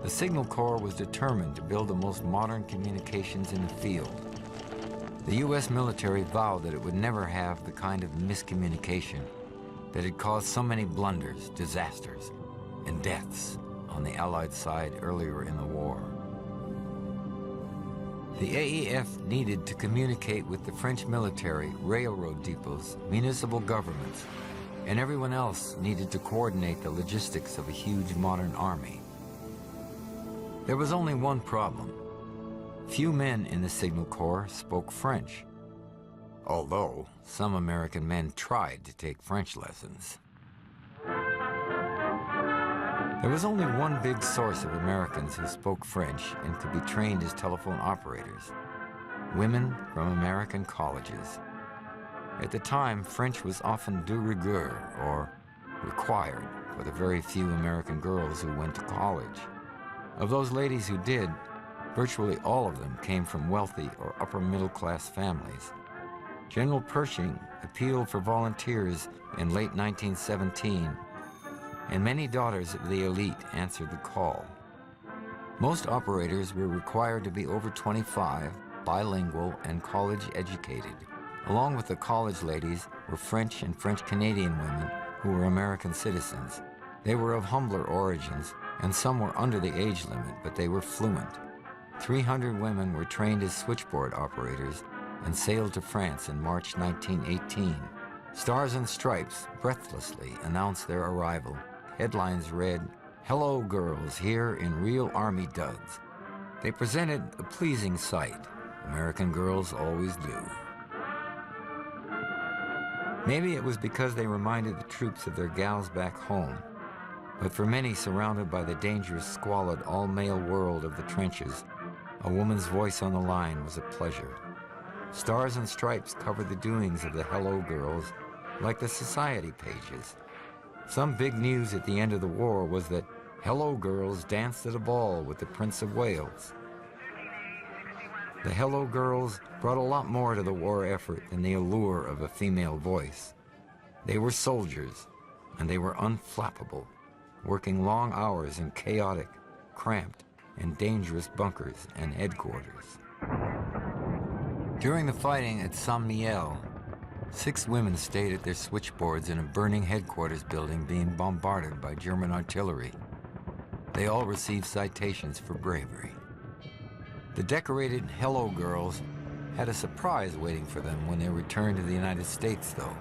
The Signal Corps was determined to build the most modern communications in the field. The U.S. military vowed that it would never have the kind of miscommunication that had caused so many blunders, disasters, and deaths on the Allied side earlier in the war. The AEF needed to communicate with the French military, railroad depots, municipal governments, and everyone else needed to coordinate the logistics of a huge modern army. There was only one problem. Few men in the Signal Corps spoke French, although some American men tried to take French lessons. There was only one big source of Americans who spoke French and could be trained as telephone operators: women from American colleges. At the time, French was often de rigueur, or required, for the very few American girls who went to college. Of those ladies who did, virtually all of them came from wealthy or upper-middle-class families. General Pershing appealed for volunteers in late 1917, and many daughters of the elite answered the call. Most operators were required to be over 25, bilingual, and college-educated. Along with the college ladies were French and French-Canadian women who were American citizens. They were of humbler origins, and some were under the age limit, but they were fluent. 300 women were trained as switchboard operators and sailed to France in March 1918. Stars and Stripes breathlessly announced their arrival. Headlines read, "Hello girls, here in real Army duds." They presented a pleasing sight. American girls always do. Maybe it was because they reminded the troops of their gals back home, but for many surrounded by the dangerous, squalid, all-male world of the trenches, a woman's voice on the line was a pleasure. Stars and Stripes covered the doings of the Hello Girls like the society pages. Some big news at the end of the war was that Hello Girls danced at a ball with the Prince of Wales. The Hello Girls brought a lot more to the war effort than the allure of a female voice. They were soldiers, and they were unflappable, working long hours in chaotic, cramped, and dangerous bunkers and headquarters. During the fighting at Saint-Mihiel, 6 women stayed at their switchboards in a burning headquarters building being bombarded by German artillery. They all received citations for bravery. The decorated Hello Girls had a surprise waiting for them when they returned to the United States, though.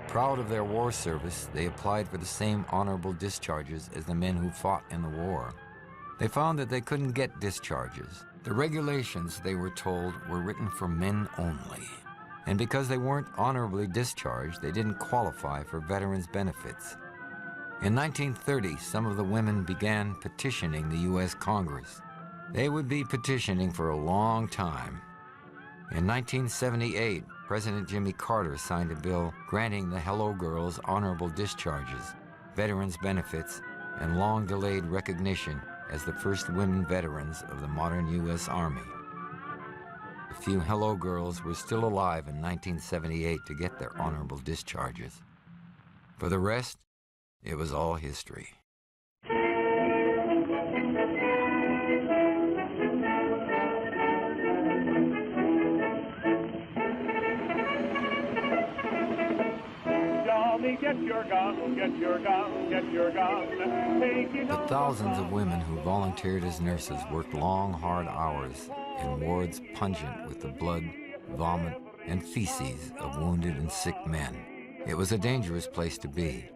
Proud of their war service, they applied for the same honorable discharges as the men who fought in the war. They found that they couldn't get discharges. The regulations, they were told, were written for men only. And because they weren't honorably discharged, they didn't qualify for veterans' benefits. In 1930, some of the women began petitioning the U.S. Congress. They would be petitioning for a long time. In 1978, President Jimmy Carter signed a bill granting the Hello Girls honorable discharges, veterans' benefits, and long-delayed recognition as the first women veterans of the modern U.S. Army. The A few hello girls were still alive in 1978 to get their honorable discharges. For the rest, it was all history. Johnny, get your gun, get your gun, get your gun. The thousands of women who volunteered as nurses worked long, hard hours in wards pungent with the blood, vomit, and feces of wounded and sick men. It was a dangerous place to be.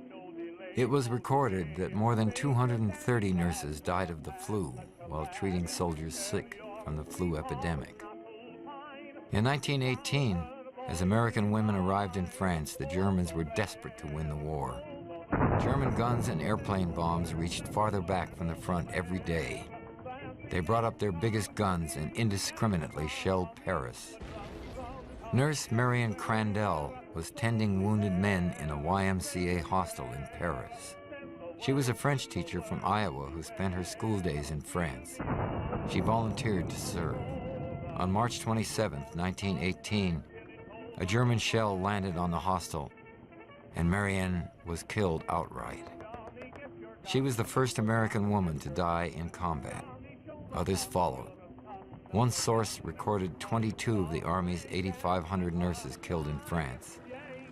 It was recorded that more than 230 nurses died of the flu while treating soldiers sick from the flu epidemic. In 1918, as American women arrived in France, the Germans were desperate to win the war. German guns and airplane bombs reached farther back from the front every day. They brought up their biggest guns and indiscriminately shelled Paris. Nurse Marion Crandell was tending wounded men in a YMCA hostel in Paris. She was a French teacher from Iowa who spent her school days in France. She volunteered to serve. On March 27, 1918, a German shell landed on the hostel, and Marianne was killed outright. She was the first American woman to die in combat. Others followed. One source recorded 22 of the Army's 8,500 nurses killed in France.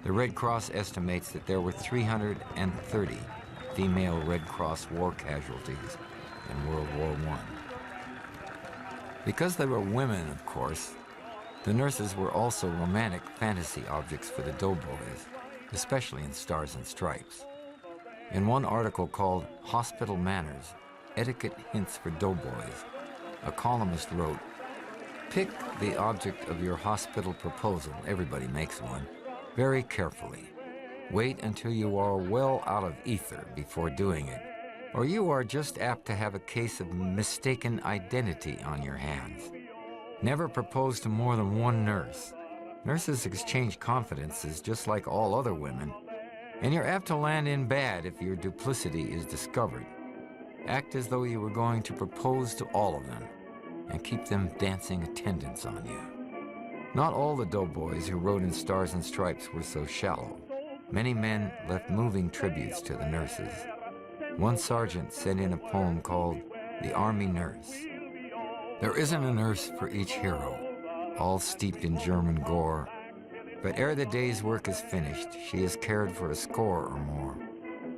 The Red Cross estimates that there were 330 female Red Cross war casualties in World War I. Because they were women, of course, the nurses were also romantic fantasy objects for the doughboys, especially in Stars and Stripes. In one article called Hospital Manners, Etiquette Hints for Doughboys, a columnist wrote, "Pick the object of your hospital proposal, everybody makes one, very carefully. Wait until you are well out of ether before doing it, or you are just apt to have a case of mistaken identity on your hands. Never propose to more than one nurse. Nurses exchange confidences just like all other women, and you're apt to land in bad if your duplicity is discovered. Act as though you were going to propose to all of them, and keep them dancing attendance on you." Not all the doughboys who rode in Stars and Stripes were so shallow. Many men left moving tributes to the nurses. One sergeant sent in a poem called "The Army Nurse." There isn't a nurse for each hero, all steeped in German gore, but ere the day's work is finished, she has cared for a score or more.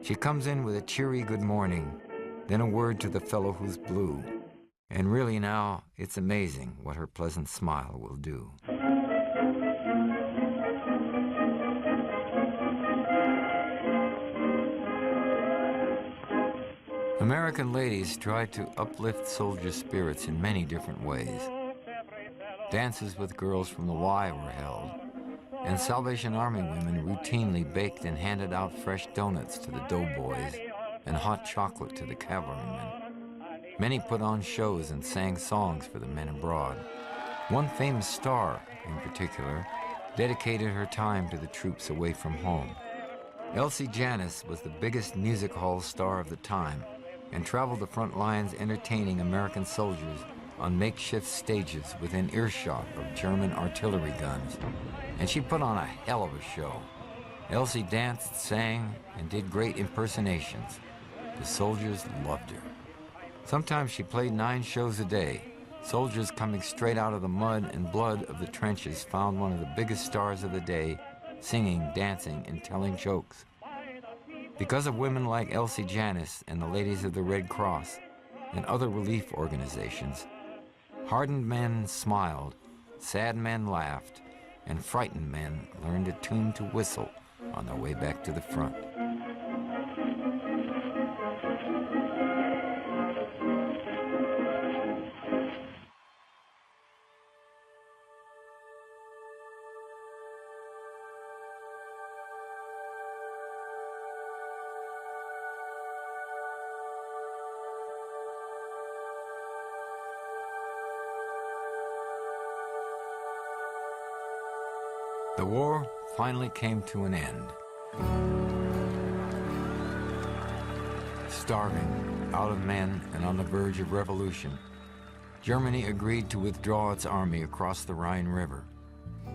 She comes in with a cheery good morning, then a word to the fellow who's blue, and really now, it's amazing what her pleasant smile will do. American ladies tried to uplift soldier spirits in many different ways. Dances with girls from the Y were held, and Salvation Army women routinely baked and handed out fresh donuts to the doughboys and hot chocolate to the cavalrymen. Many put on shows and sang songs for the men abroad. One famous star, in particular, dedicated her time to the troops away from home. Elsie Janis was the biggest music hall star of the time and traveled the front lines entertaining American soldiers on makeshift stages within earshot of German artillery guns. And she put on a hell of a show. Elsie danced, sang, and did great impersonations. The soldiers loved her. Sometimes she played 9 shows a day. Soldiers coming straight out of the mud and blood of the trenches found one of the biggest stars of the day, singing, dancing, and telling jokes. Because of women like Elsie Janis and the Ladies of the Red Cross and other relief organizations, hardened men smiled, sad men laughed, and frightened men learned a tune to whistle on their way back to the front. The war finally came to an end. Starving, out of men, and on the verge of revolution, Germany agreed to withdraw its army across the Rhine River.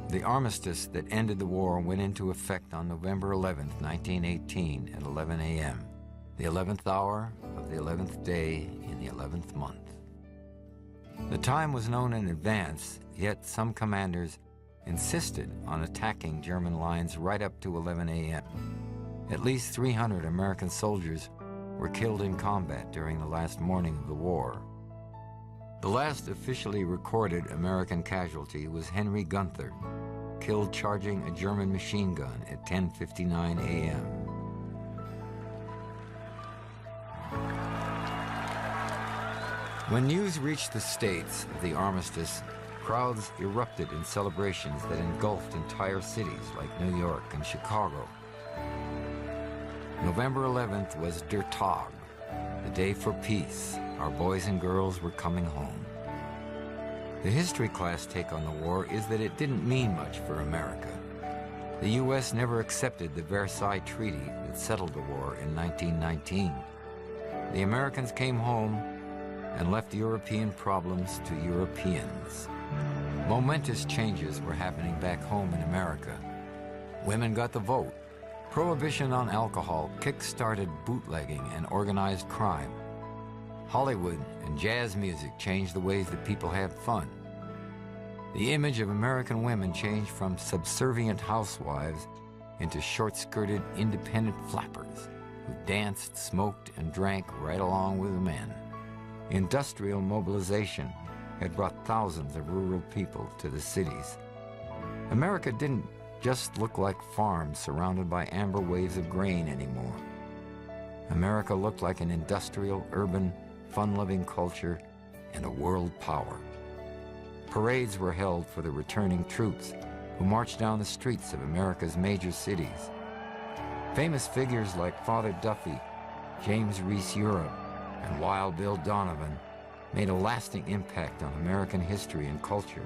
The armistice that ended the war went into effect on November 11, 1918 at 11 a.m., the 11th hour of the 11th day in the 11th month. The time was known in advance, yet some commanders insisted on attacking German lines right up to 11 a.m. At least 300 American soldiers were killed in combat during the last morning of the war. The last officially recorded American casualty was Henry Gunther, killed charging a German machine gun at 10:59 a.m. When news reached the States of the armistice, crowds erupted in celebrations that engulfed entire cities like New York and Chicago. November 11th was Der Tag, the day for peace. Our boys and girls were coming home. The history class take on the war is that it didn't mean much for America. The U.S. never accepted the Versailles Treaty that settled the war in 1919. The Americans came home and left European problems to Europeans. Momentous changes were happening back home in America. Women got the vote. Prohibition on alcohol kick-started bootlegging and organized crime. Hollywood and jazz music changed the ways that people had fun. The image of American women changed from subservient housewives into short-skirted, independent flappers who danced, smoked, and drank right along with the men. Industrial mobilization had brought thousands of rural people to the cities. America didn't just look like farms surrounded by amber waves of grain anymore. America looked like an industrial, urban, fun-loving culture and a world power. Parades were held for the returning troops who marched down the streets of America's major cities. Famous figures like Father Duffy, James Reese Europe, and Wild Bill Donovan made a lasting impact on American history and culture.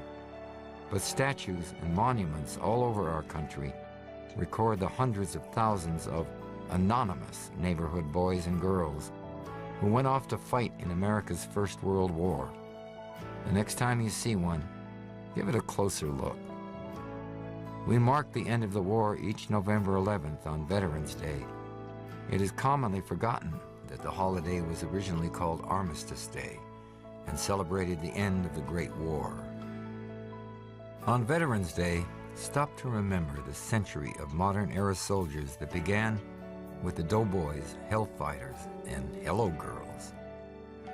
But statues and monuments all over our country record the hundreds of thousands of anonymous neighborhood boys and girls who went off to fight in America's First World War. The next time you see one, give it a closer look. We mark the end of the war each November 11th on Veterans Day. It is commonly forgotten that the holiday was originally called Armistice Day and celebrated the end of the Great War. On Veterans Day, stop to remember the century of modern-era soldiers that began with the doughboys, hellfighters, and hello girls.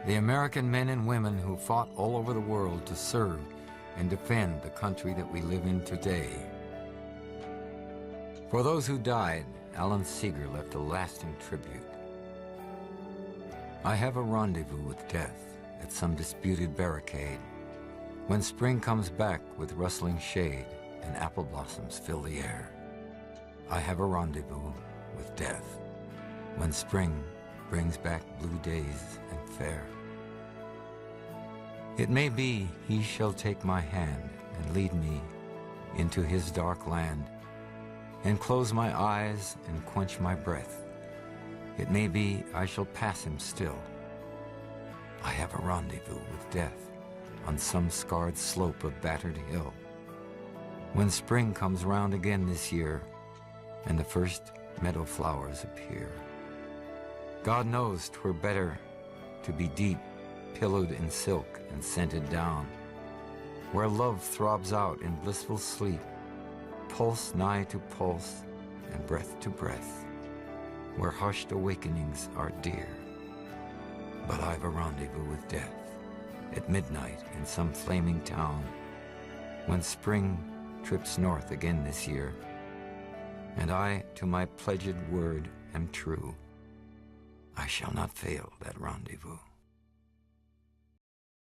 The American men and women who fought all over the world to serve and defend the country that we live in today. For those who died, Alan Seeger left a lasting tribute. I have a rendezvous with death at some disputed barricade. When spring comes back with rustling shade and apple blossoms fill the air, I have a rendezvous with death. When spring brings back blue days and fair. It may be he shall take my hand and lead me into his dark land and close my eyes and quench my breath. It may be I shall pass him still. I have a rendezvous with death on some scarred slope of battered hill. When spring comes round again this year and the first meadow flowers appear, God knows 'twere better to be deep, pillowed in silk and scented down, where love throbs out in blissful sleep, pulse nigh to pulse and breath to breath, where hushed awakenings are dear. But I've a rendezvous with death at midnight in some flaming town, when spring trips north again this year, and I to my pledged word am true. I shall not fail that rendezvous.